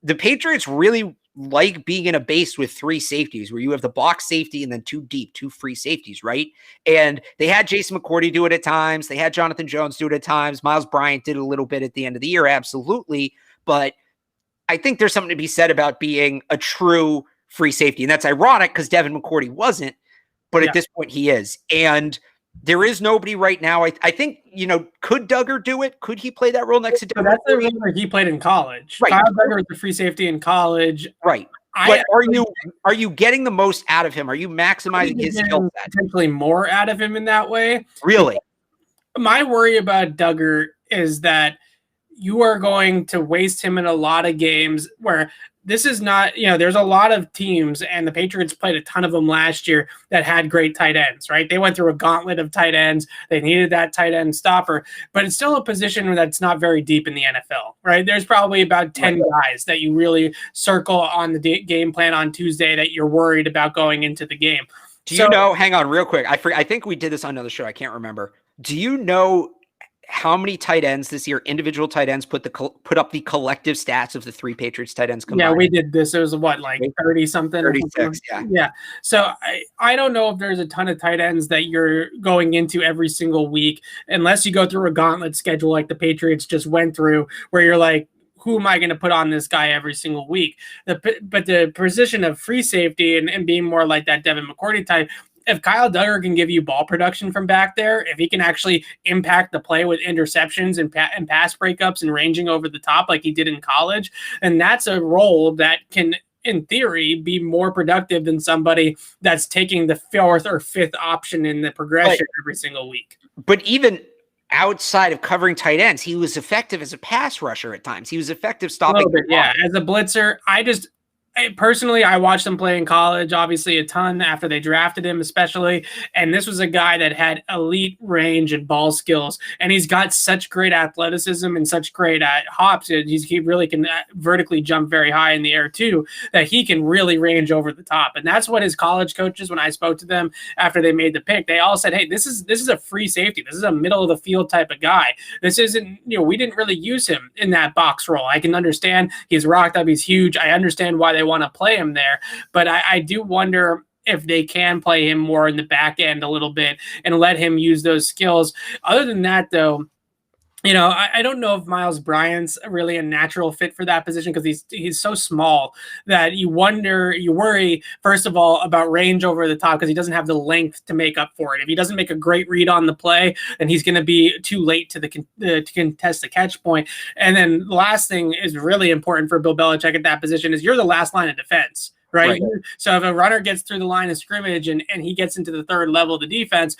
the Patriots really like being in a base with three safeties, where you have the box safety and then two free safeties, right? And they had Jason McCourty do it at times. They had Jonathan Jones do it at times. Miles Bryant did a little bit at the end of the year, absolutely. But I think there's something to be said about being a true free safety. And that's ironic because Devin McCourty wasn't, but at this point he is. And there is nobody right now. I think, could Duggar do it? Could he play that role next to Devin? That's the role that he played in college. Right. Kyle Duggar was the free safety in college. Right. But are you getting the most out of him? Are you maximizing his skill set? Potentially more out of him in that way. Really? My worry about Duggar is that you are going to waste him in a lot of games where this is not, there's a lot of teams, and the Patriots played a ton of them last year that had great tight ends, right? They went through a gauntlet of tight ends. They needed that tight end stopper, but it's still a position that's not very deep in the NFL, right? There's probably about 10 guys that you really circle on the game plan on Tuesday that you're worried about going into the game. Do you know, hang on real quick. I think we did this on another show. I can't remember. Do you know how many tight ends this year, individual tight ends, put up the collective stats of the three Patriots tight ends combined? Yeah, we did this. It was 30-something? 36, yeah. So I don't know if there's a ton of tight ends that you're going into every single week, unless you go through a gauntlet schedule like the Patriots just went through, where you're like, who am I going to put on this guy every single week? But the position of free safety and being more like that Devin McCourty type, if Kyle Duggar can give you ball production from back there, if he can actually impact the play with interceptions and pass breakups and ranging over the top like he did in college, and that's a role that can, in theory, be more productive than somebody that's taking the fourth or fifth option in the progression every single week. But even outside of covering tight ends, he was effective as a pass rusher at times. He was effective stopping. As a blitzer, personally, I watched him play in college, obviously a ton after they drafted him, especially. And this was a guy that had elite range and ball skills. And he's got such great athleticism and such great hops. He really can vertically jump very high in the air too, that he can really range over the top. And that's what his college coaches, when I spoke to them after they made the pick, they all said, hey, this is a free safety. This is a middle of the field type of guy. This isn't, we didn't really use him in that box role. I can understand he's rocked up. He's huge. I understand why they want to play him there, but I do wonder if they can play him more in the back end a little bit and let him use those skills. Other than that, though, I don't know if Miles Bryant's really a natural fit for that position, because he's so small that you worry, first of all, about range over the top, because he doesn't have the length to make up for it. If he doesn't make a great read on the play, then he's going to be too late to contest the catch point. And then the last thing is really important for Bill Belichick at that position is you're the last line of defense. Right. So if a runner gets through the line of scrimmage and he gets into the third level of the defense,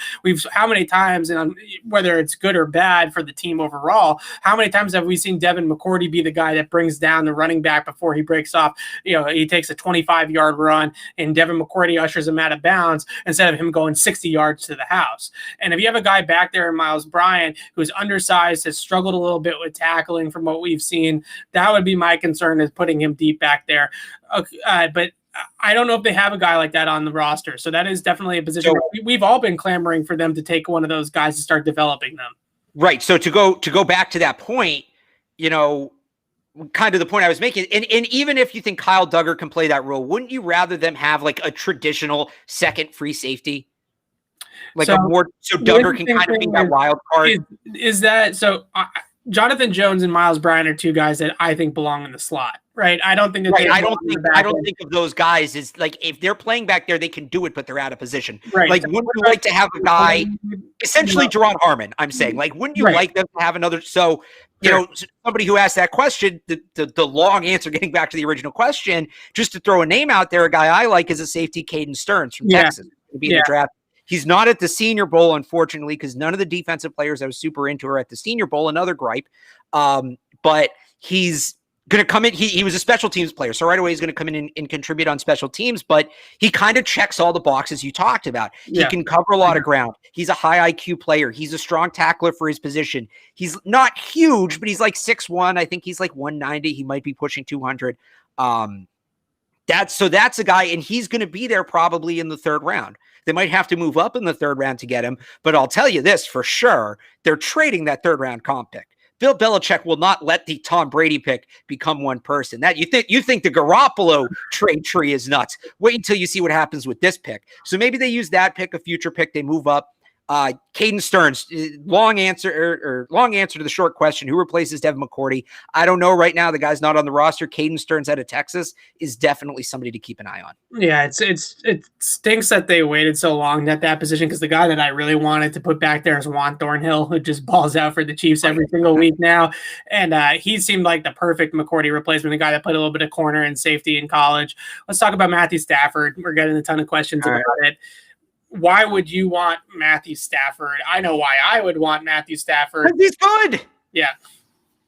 how many times, and whether it's good or bad for the team overall, how many times have we seen Devin McCourty be the guy that brings down the running back before he breaks off? He takes a 25-yard run and Devin McCourty ushers him out of bounds instead of him going 60 yards to the house. And if you have a guy back there in Miles Bryant who's undersized, has struggled a little bit with tackling from what we've seen, that would be my concern, is putting him deep back there. But I don't know if they have a guy like that on the roster. So that is definitely a position where we've all been clamoring for them to take one of those guys to start developing them. Right. So to go back to that point, kind of the point I was making, and even if you think Kyle Duggar can play that role, wouldn't you rather them have like a traditional second free safety? Like so Duggar can kind of be that wild card. Is that so? Jonathan Jones and Miles Bryant are two guys that I think belong in the slot, right? I don't think that I don't think of those guys as like if they're playing back there, they can do it, but they're out of position. Right. Like, wouldn't you like to have a guy, essentially Gerard Harmon? I'm saying, like, wouldn't you like them to have another? So, somebody who asked that question, the long answer, getting back to the original question, just to throw a name out there, a guy I like is a safety, Caden Stearns from Texas, to be in the draft. He's not at the Senior Bowl, unfortunately, because none of the defensive players I was super into are at the Senior Bowl. Another gripe. But he's going to come in. He was a special teams player. So right away, he's going to come in and contribute on special teams. But he kind of checks all the boxes you talked about. He can cover a lot of ground. He's a high IQ player. He's a strong tackler for his position. He's not huge, but he's like 6'1". I think he's like 190. He might be pushing 200. That's a guy, and he's going to be there probably in the third round. They might have to move up in the third round to get him, but I'll tell you this for sure. They're trading that third round comp pick. Bill Belichick will not let the Tom Brady pick become one person. That you think the Garoppolo trade tree is nuts. Wait until you see what happens with this pick. So maybe they use that pick, a future pick, they move up. Caden Stearns, long answer to the short question. Who replaces Devin McCourty? I don't know right now. The guy's not on the roster. Caden Stearns out of Texas is definitely somebody to keep an eye on. Yeah, it stinks that they waited so long at that position, because the guy that I really wanted to put back there is Juan Thornhill, who just balls out for the Chiefs every single week now. And he seemed like the perfect McCourty replacement, the guy that played a little bit of corner and safety in college. Let's talk about Matthew Stafford. We're getting a ton of questions about it. Why would you want Matthew Stafford? I know why I would want Matthew Stafford. Because he's good. Yeah.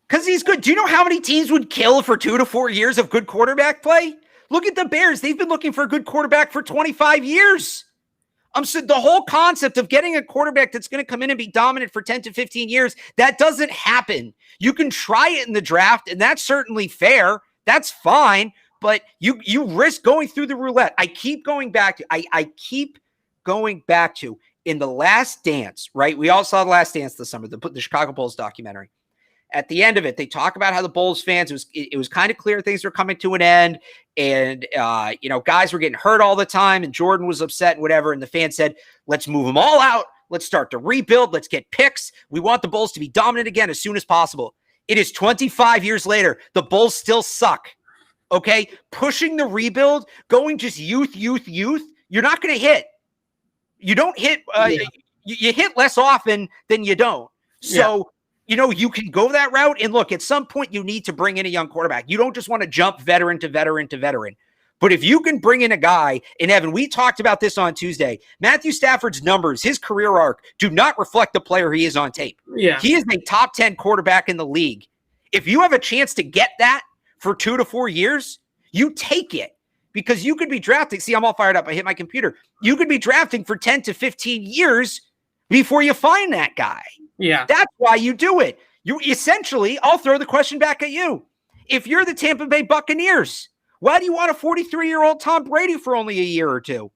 Because he's good. Do you know how many teams would kill for 2 to 4 years of good quarterback play? Look at the Bears. They've been looking for a good quarterback for 25 years. So the whole concept of getting a quarterback that's going to come in and be dominant for 10 to 15 years, that doesn't happen. You can try it in the draft, and that's certainly fair. That's fine. But you risk going through the roulette. I keep going back to in The Last Dance, right? We all saw The Last Dance this summer, the Chicago Bulls documentary. At the end of it, they talk about how the Bulls fans, it was kind of clear things were coming to an end, and guys were getting hurt all the time, and Jordan was upset and whatever, and the fans said, let's move them all out. Let's start to rebuild. Let's get picks. We want the Bulls to be dominant again as soon as possible. It is 25 years later. The Bulls still suck. Okay? Pushing the rebuild, going just youth, you're not going to hit. You don't hit, you hit less often than you don't. So, you can go that route. And look, at some point, you need to bring in a young quarterback. You don't just want to jump veteran to veteran to veteran. But if you can bring in a guy, and Evan, we talked about this on Tuesday, Matthew Stafford's numbers, his career arc, do not reflect the player he is on tape. Yeah. He is a top 10 quarterback in the league. If you have a chance to get that for 2 to 4 years, you take it. Because you could be drafting. See, I'm all fired up. I hit my computer. You could be drafting for 10 to 15 years before you find that guy. Yeah. That's why you do it. You essentially, I'll throw the question back at you. If you're the Tampa Bay Buccaneers, why do you want a 43-year-old Tom Brady for only a year or two?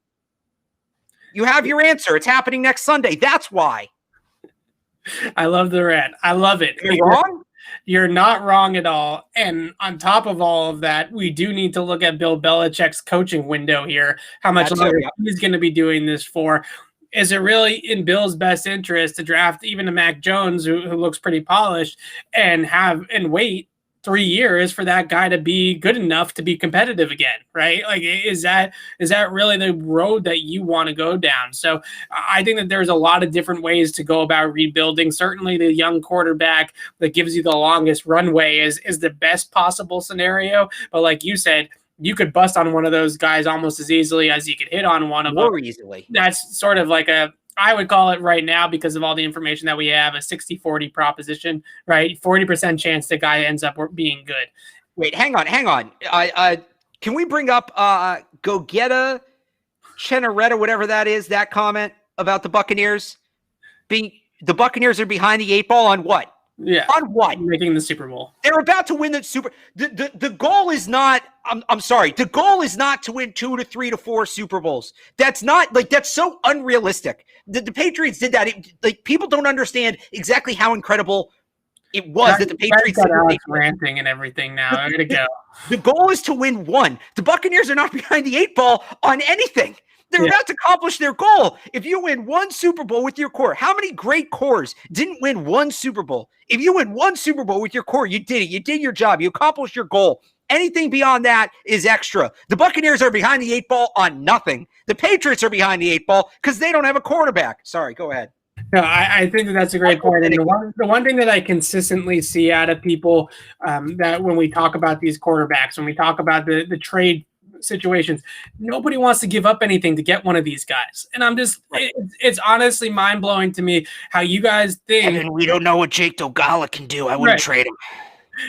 You have your answer. It's happening next Sunday. That's why. I love the rant. I love it. Am I wrong? You're not wrong at all. And on top of all of that, we do need to look at Bill Belichick's coaching window here. How much longer he's going to be doing this for. Is it really in Bill's best interest to draft even a Mac Jones who looks pretty polished and wait 3 years for that guy to be good enough to be competitive again, right? Like, is that really the road that you want to go down? So I think that there's a lot of different ways to go about rebuilding. Certainly the young quarterback that gives you the longest runway is the best possible scenario. But like you said, you could bust on one of those guys almost as easily as you could hit on one of them. More easily. That's sort of like I would call it right now, because of all the information that we have, a 60-40 proposition, right? 40% chance the guy ends up being good. Wait, hang on. Can we bring up Gogeta Cheneretta, whatever that is, that comment about the Buccaneers? The Buccaneers are behind the 8 ball on what? Yeah. On what? Making the Super Bowl. They're about to win the Super. The goal is not. I'm sorry. The goal is not to win 2 to 3 to 4 Super Bowls. That's not that's so unrealistic. The Patriots did that. People don't understand exactly how incredible it was that the Patriots got Alex ranting and everything now. I'm gonna go. The goal is to win 1. The Buccaneers are not behind the 8 ball on anything. They're about to accomplish their goal. If you win 1 Super Bowl with your core, how many great cores didn't win 1 Super Bowl? If you win 1 Super Bowl with your core, you did it. You did your job. You accomplished your goal. Anything beyond that is extra. The Buccaneers are behind the 8 ball on nothing. The Patriots are behind the 8 ball because they don't have a quarterback. Sorry, go ahead. No, I think that's a great point. And the one thing that I consistently see out of people that when we talk about these quarterbacks, when we talk about the trade situations, nobody wants to give up anything to get one of these guys. And I'm just, it's honestly mind blowing to me how you guys think. And we don't know what Jake Dogala can do. I wouldn't trade him.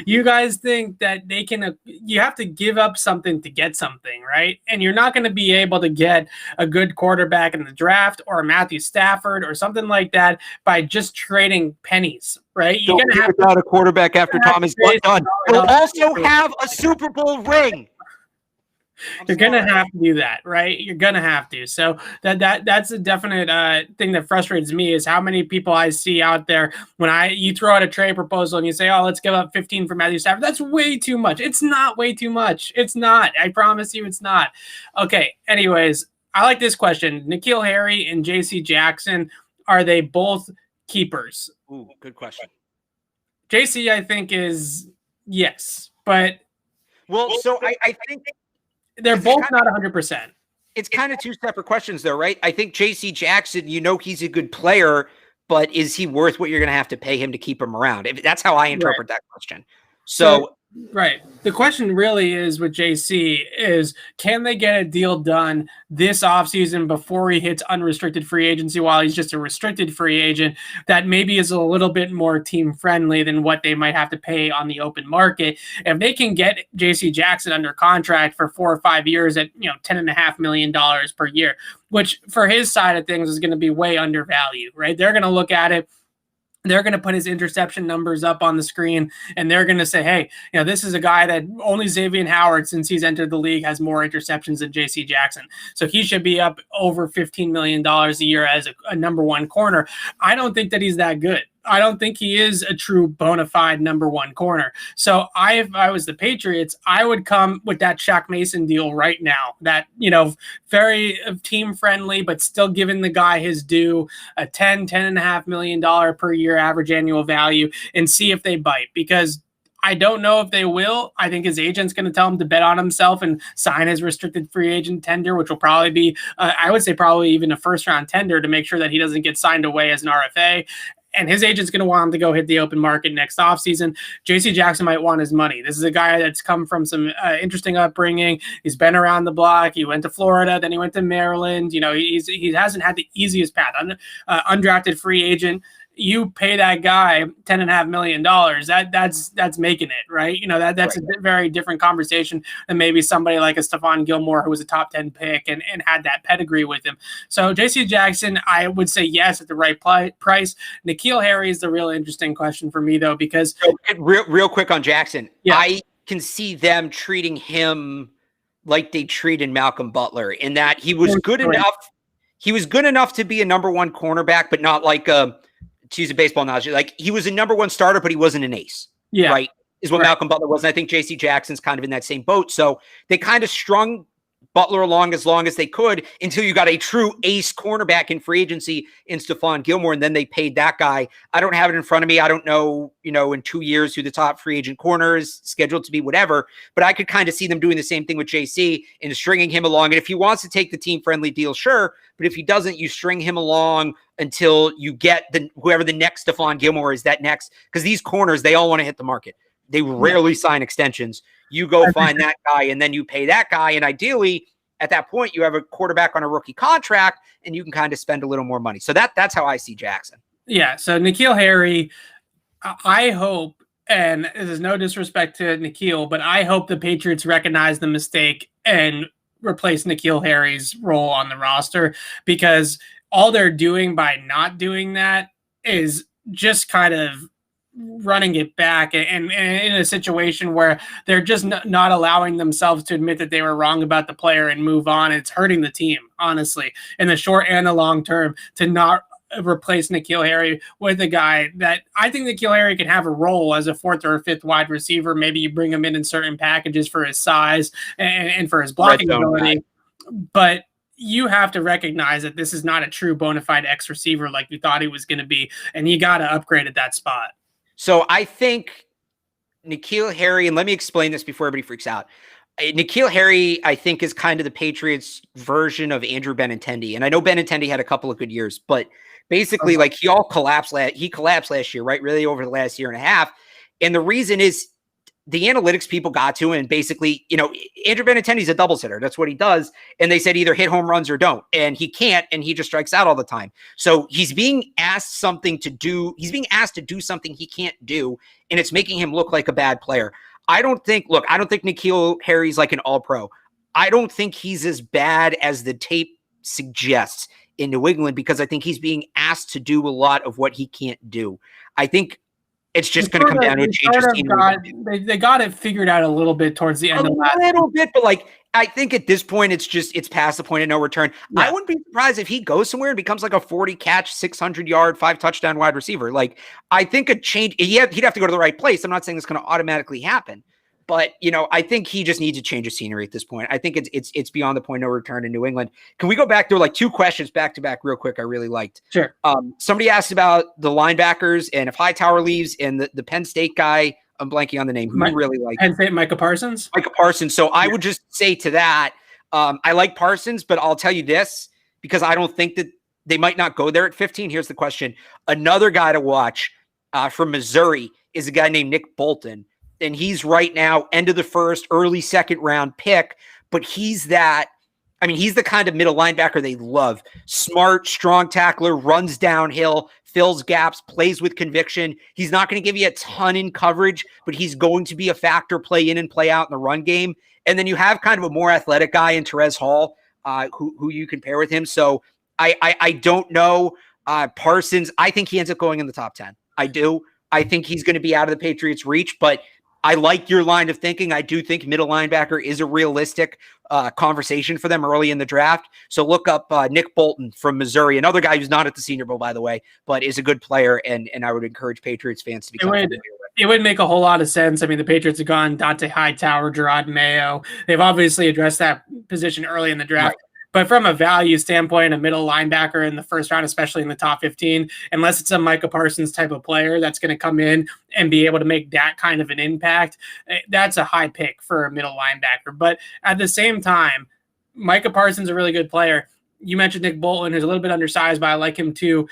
You guys think that they can, you have to give up something to get something, right? And you're not going to be able to get a good quarterback in the draft or a Matthew Stafford or something like that by just trading pennies, right? You're going to have without a quarterback after Thomas done. We'll also have a Super Bowl ring. You're going to have to do that, right? You're going to have to. So that's a definite thing that frustrates me is how many people I see out there when you throw out a trade proposal and you say, oh, let's give up 15 for Matthew Stafford. That's way too much. It's not way too much. It's not. I promise you it's not. Okay. Anyways, I like this question. NiKeal Harry and JC Jackson, are they both keepers? Ooh, good question. JC, I think is yes, but so I think they're both not 100%. It's kind of 2 separate questions, though, right? I think J.C. Jackson, he's a good player, but is he worth what you're going to have to pay him to keep him around? That's how I interpret that question. So right. The question really is with JC is, can they get a deal done this offseason before he hits unrestricted free agency while he's just a restricted free agent that maybe is a little bit more team friendly than what they might have to pay on the open market? If they can get JC Jackson under contract for 4 or 5 years at $10.5 million per year, which for his side of things is going to be way undervalued, right? They're going to look at it. They're going to put his interception numbers up on the screen, and they're going to say, hey, this is a guy that only Xavier Howard, since he's entered the league, has more interceptions than J.C. Jackson. So he should be up over $15 million a year as a number 1 corner. I don't think that he's that good. I don't think he is a true bona fide number 1 corner. So if I was the Patriots, I would come with that Shaq Mason deal right now. That, very team friendly, but still giving the guy his due, a $10.5 million per year average annual value, and see if they bite. Because I don't know if they will. I think his agent's going to tell him to bet on himself and sign his restricted free agent tender, which will probably be, I would say probably even a first round tender to make sure that he doesn't get signed away as an RFA. And his agent's going to want him to go hit the open market next offseason. J.C. Jackson might want his money. This is a guy that's come from some interesting upbringing. He's been around the block. He went to Florida, then he went to Maryland. He hasn't had the easiest path. Undrafted free agent. You pay that guy $10.5 million. That's making it, right? That's right. A very different conversation than maybe somebody like a Stephon Gilmore who was a top 10 pick and had that pedigree with him. So J.C. Jackson, I would say yes at the right price. NiKeal Harry is the real interesting question for me though, because real quick on Jackson, yeah. I can see them treating him like they treated Malcolm Butler in that he was good enough. He was good enough to be a number 1 cornerback, but not like to use a baseball analogy, like he was a number 1 starter, but he wasn't an ace. Yeah. Right. Is what Malcolm Butler was. And I think J.C. Jackson's kind of in that same boat. So they kind of strung Butler along as long as they could until you got a true ace cornerback in free agency in Stephon Gilmore. And then they paid that guy. I don't have it in front of me. I don't know, in 2 years who the top free agent corner is scheduled to be, whatever. But I could kind of see them doing the same thing with JC and stringing him along. And if he wants to take the team friendly deal, sure. But if he doesn't, you string him along until you get whoever the next Stephon Gilmore is that next. Because these corners, they all want to hit the market. They rarely sign extensions. You go find that guy and then you pay that guy. And ideally, at that point, you have a quarterback on a rookie contract and you can kind of spend a little more money. So that's how I see Jackson. Yeah. So NiKeal Harry, I hope, and this is no disrespect to NiKeal, but I hope the Patriots recognize the mistake and replace NiKeal Harry's role on the roster, because all they're doing by not doing that is just kind of running it back and in a situation where they're just not allowing themselves to admit that they were wrong about the player and move on. It's hurting the team, honestly, in the short and the long term, to not replace NiKeal Harry with a guy that I think NiKeal Harry can have a role as a fourth or fifth wide receiver. Maybe you bring him in certain packages for his size and for his blocking ability. But you have to recognize that this is not a true bona fide X receiver like you thought he was going to be, and you got to upgrade at that spot. So I think NiKeal Harry, and let me explain this before everybody freaks out. NiKeal Harry, I think, is kind of the Patriots' version of Andrew Benintendi. And I know Benintendi had a couple of good years, but basically, like, he collapsed last year, right? Really over the last year and a half. And the reason is the analytics people got to him, and basically, you know, Andrew Benintendi's a double hitter. That's what he does. And they said either hit home runs or don't. And he can't, and he just strikes out all the time. So he's being asked something to do. He's being asked to do something he can't do, and it's making him look like a bad player. I don't think NiKeal Harry's like an all-pro. I don't think he's as bad as the tape suggests in New England, because I think he's being asked to do a lot of what he can't do. I think it's just going to come down to a change of scenery. They got it figured out a little bit towards the end of last year. A little bit, but like, I think at this point, it's past the point of no return. Yeah. I wouldn't be surprised if he goes somewhere and becomes like a 40-catch, 600-yard, 5-touchdown wide receiver. Like, I think a change, he'd have to go to the right place. I'm not saying it's going to automatically happen, but, you know, I think he just needs a change of scenery at this point. I think it's beyond the point of no return in New England. Can we go back to like two questions back to back real quick? I really liked. Sure. Somebody asked about the linebackers and if Hightower leaves, and the Penn State guy, I'm blanking on the name, who you really like. Penn State, Micah Parsons? Micah Parsons. So I would just say to that, I like Parsons, but I'll tell you this, because I don't think that they might not go there at 15. Here's the question. Another guy to watch from Missouri is a guy named Nick Bolton. And he's right now end of the first, early second round pick, but he's the kind of middle linebacker they love. Smart, strong tackler, runs downhill, fills gaps, plays with conviction. He's not going to give you a ton in coverage, but he's going to be a factor, play in and play out in the run game. And then you have kind of a more athletic guy in Terez Hall, who you can pair with him. So I don't know. Parsons, I think he ends up going in the top 10. I do. I think he's going to be out of the Patriots' reach, but I like your line of thinking. I do think middle linebacker is a realistic conversation for them early in the draft. So look up Nick Bolton from Missouri, another guy who's not at the Senior Bowl, by the way, but is a good player, and I would encourage Patriots fans to become familiar with. It would make a whole lot of sense. I mean, the Patriots have gone Dante Hightower, Gerard Mayo. They've obviously addressed that position early in the draft. Right. But from a value standpoint, a middle linebacker in the first round, especially in the top 15, unless it's a Micah Parsons type of player that's going to come in and be able to make that kind of an impact, that's a high pick for a middle linebacker. But at the same time, Micah Parsons is a really good player. You mentioned Nick Bolton, who's a little bit undersized, but I like him too.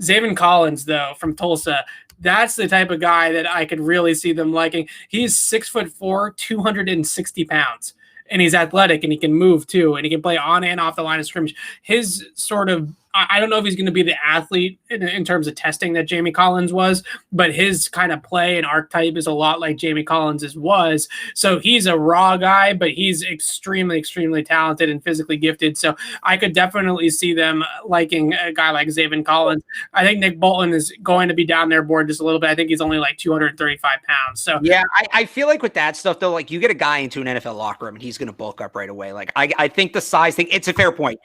Zaven Collins, though, from Tulsa, that's the type of guy that I could really see them liking. He's 6'4", 260 pounds. And he's athletic, and he can move too, and he can play on and off the line of scrimmage. His sort of, I don't know if he's going to be the athlete in terms of testing that Jamie Collins was, but his kind of play and archetype is a lot like Jamie Collins's was. So he's a raw guy, but he's extremely, extremely talented and physically gifted. So I could definitely see them liking a guy like Zaven Collins. I think Nick Bolton is going to be down their board just a little bit. I think he's only like 235 pounds. So yeah, I feel like with that stuff though, like you get a guy into an NFL locker room and he's going to bulk up right away. Like I think the size thing, it's a fair point.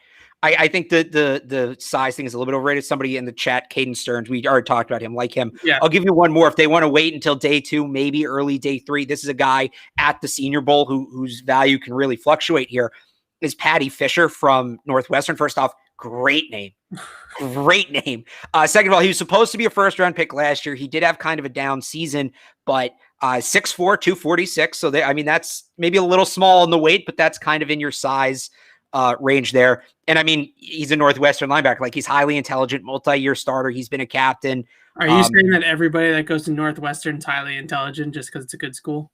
I think the size thing is a little bit overrated. Somebody in the chat, Caden Stearns, we already talked about him, like him. Yeah. I'll give you one more. If they want to wait until day 2, maybe early day 3, this is a guy at the Senior Bowl whose value can really fluctuate here, is Patty Fisher from Northwestern. First off, great name. Great name. Second of all, he was supposed to be a first-round pick last year. He did have kind of a down season, but 6'4", 246. So that's maybe a little small in the weight, but that's kind of in your size range there. And I mean, he's a Northwestern linebacker. Like, he's highly intelligent, multi-year starter. He's been a captain. Are you saying that everybody that goes to Northwestern is highly intelligent just because it's a good school?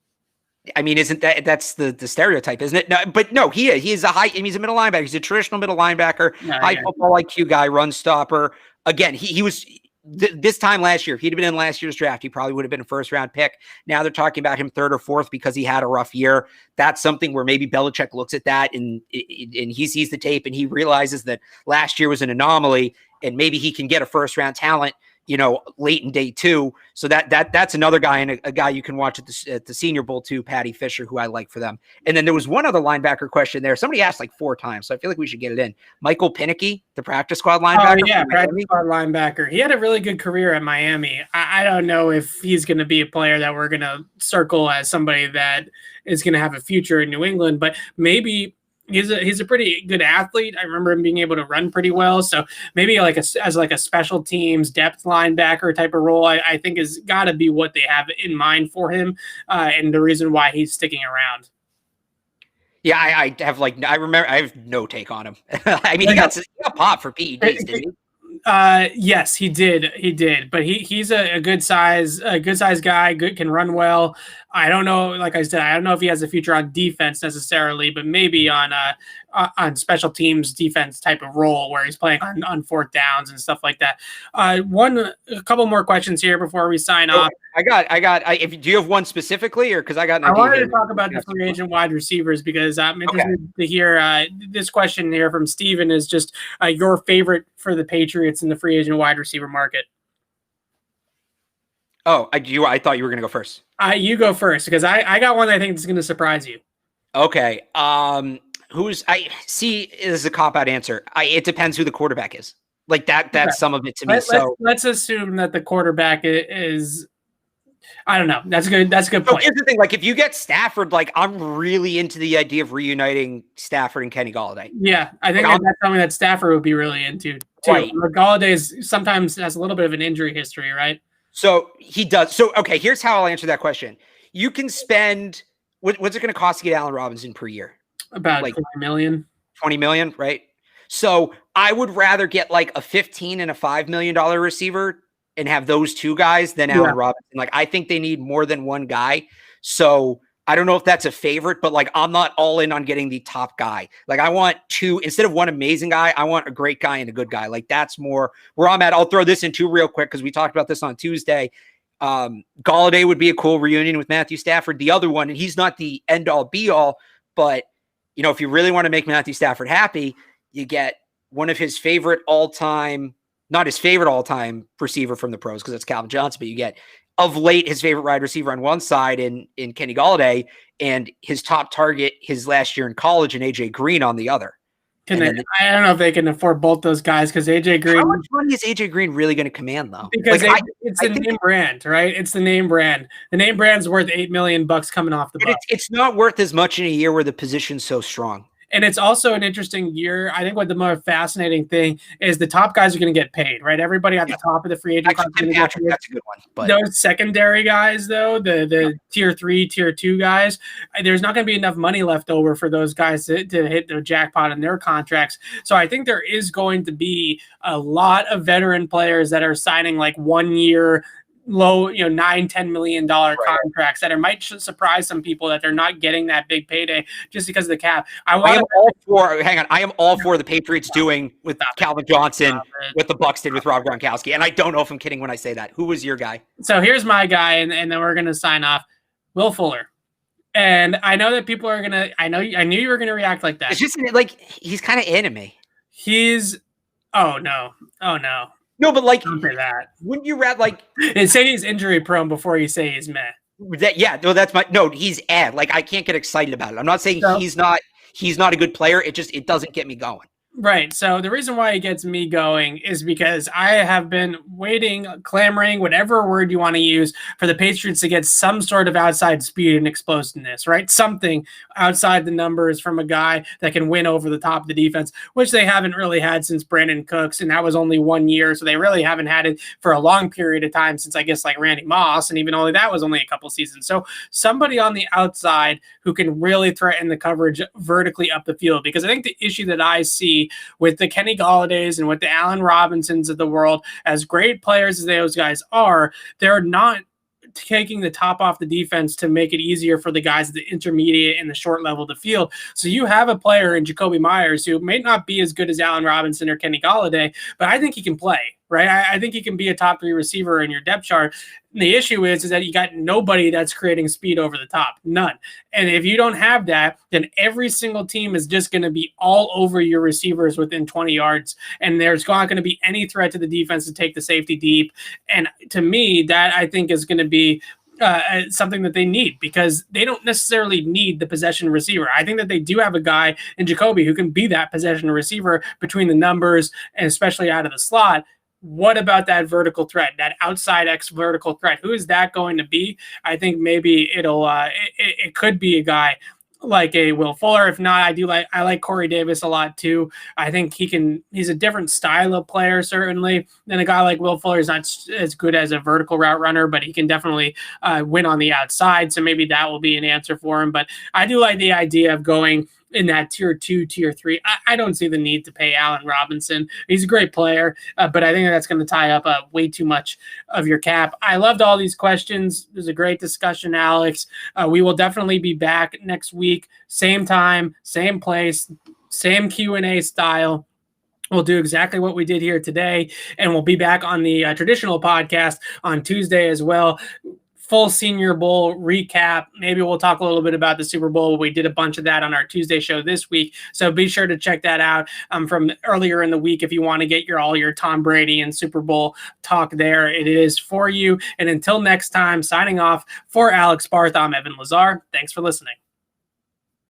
I mean, isn't that's the stereotype, isn't it? No, but no, he is he's a middle linebacker. He's a traditional middle linebacker, football IQ guy, run stopper. Again, he was this time last year. If he'd have been in last year's draft, he probably would have been a first-round pick. Now they're talking about him 3rd or 4th because he had a rough year. That's something where maybe Belichick looks at that and he sees the tape and he realizes that last year was an anomaly and maybe he can get a first-round talent late in day 2. So that's another guy, and a guy you can watch at the Senior Bowl too, Patty Fisher, who I like for them. And then there was one other linebacker question there. Somebody asked like 4 times, so I feel like we should get it in. Michael Pinnicky, the practice squad linebacker. Oh, yeah, practice squad linebacker. He had a really good career at Miami. I don't know if he's going to be a player that we're going to circle as somebody that is going to have a future in New England, but maybe he's a pretty good athlete. I remember him being able to run pretty well. So maybe like as a special teams depth linebacker type of role, I think has got to be what they have in mind for him, and the reason why he's sticking around. Yeah, I have no take on him. I mean, he got popped for PEDs, didn't he? Yes, he did. But he's a good size guy. Can run well. I don't know. Like I said, I don't know if he has a future on defense necessarily, but maybe on special teams defense type of role where he's playing on 4th downs and stuff like that. A couple more questions here before we sign off. Do you have one specifically, or because I got? I wanted to talk about the free agent wide receivers because I'm interested to hear this question here from Steven is just your favorite for the Patriots in the free agent wide receiver market. Oh, I thought you were going to go first. You go first because I got one that I think is going to surprise you. Okay. I see is a cop-out answer. It depends who the quarterback is. Like that's okay. Some of it to me. Let's assume that the quarterback is. I don't know. That's good. That's a good point. Here's the thing. Like, if you get Stafford, like, I'm really into the idea of reuniting Stafford and Kenny Golladay. Yeah, I think that's something that Stafford would be really into too. Right. Golladay sometimes has a little bit of an injury history, right? So he does. So okay, here's how I'll answer that question. You can spend what's it going to cost to get Allen Robinson per year? About like 20 million. 20 million, right? So I would rather get like a $15 and a $5 million receiver and have those 2 guys than Allen Robinson. Like, I think they need more than one guy. So I don't know if that's a favorite, but like, I'm not all in on getting the top guy. Like, I want 2 instead of one amazing guy. I want a great guy and a good guy. Like, that's more where I'm at. I'll throw this in too real quick because we talked about this on Tuesday. Golladay would be a cool reunion with Matthew Stafford. The other one, and he's not the end all be all, but if you really want to make Matthew Stafford happy, you get one of his favorite all-time. Not his favorite all-time receiver from the pros because it's Calvin Johnson, but you get of late his favorite wide receiver on one side in Kenny Golladay and his top target his last year in college and AJ Green on the other. I don't know if they can afford both those guys because AJ Green. How much money is AJ Green really going to command though? Because it's the name brand, right? It's the name brand. The name brand's worth $8 million coming off the. It's not worth as much in a year where the position's so strong. And it's also an interesting year. I think what the more fascinating thing is the top guys are going to get paid, right? Everybody at the top of the free agent class is going to get paid. That's a good one. But those secondary guys, though, the tier 3, tier 2 guys, there's not going to be enough money left over for those guys to hit the jackpot in their contracts. So I think there is going to be a lot of veteran players that are signing like 1 year low, $9-10 million contracts that might surprise some people that they're not getting that big payday just because of the cap. I am all for the Patriots doing with Calvin Johnson, with the Bucs did with Rob Gronkowski. And I don't know if I'm kidding when I say that. Who was your guy? So here's my guy, and then we're going to sign off. Will Fuller. And I know that people are going to, I knew you were going to react like that. It's just like, he's kind of anime. Oh no. No, but like, don't say that. Wouldn't you rather like say he's injury prone before you say he's meh? He's ad. Like, I can't get excited about it. I'm not saying he's not a good player. It doesn't get me going. Right. So the reason why it gets me going is because I have been waiting, clamoring, whatever word you want to use, for the Patriots to get some sort of outside speed and explosiveness, right? Something outside the numbers from a guy that can win over the top of the defense, which they haven't really had since Brandon Cooks, and that was only 1 year. So they really haven't had it for a long period of time since, I guess, like Randy Moss, and even only that was only a couple seasons. So somebody on the outside who can really threaten the coverage vertically up the field, because I think the issue that I see with the Kenny Galladays and with the Allen Robinsons of the world, as great players as those guys are, they're not taking the top off the defense to make it easier for the guys at the intermediate and the short level of the field. So you have a player in Jacoby Myers who may not be as good as Allen Robinson or Kenny Golladay, but I think he can play. right? I think he can be a top 3 receiver in your depth chart. And the issue is that you got nobody that's creating speed over the top, none. And if you don't have that, then every single team is just going to be all over your receivers within 20 yards. And there's not going to be any threat to the defense to take the safety deep. And to me, that I think is going to be something that they need, because they don't necessarily need the possession receiver. I think that they do have a guy in Jacoby who can be that possession receiver between the numbers and especially out of the slot. What about that vertical threat, that outside X vertical threat? Who is that going to be? I think maybe it could be a guy like a Will Fuller. If not, I like Corey Davis a lot too. I think he's a different style of player, certainly, than a guy like Will Fuller. Is not as good as a vertical route runner, but he can definitely win on the outside. So maybe that will be an answer for him. But I do like the idea of going in that tier 2, tier 3. I don't see the need to pay Allen Robinson. He's a great player, but I think that's going to tie up way too much of your cap. I loved all these questions. It was a great discussion, Alex. We will definitely be back next week, same time, same place, same Q&A style. We'll do exactly what we did here today, and we'll be back on the traditional podcast on Tuesday as well. Full Senior Bowl recap. Maybe we'll talk a little bit about the Super Bowl. We did a bunch of that on our Tuesday show this week, so be sure to check that out from earlier in the week if you want to get all your Tom Brady and Super Bowl talk there. It is for you. And until next time, signing off for Alex Barth, I'm Evan Lazar. Thanks for listening.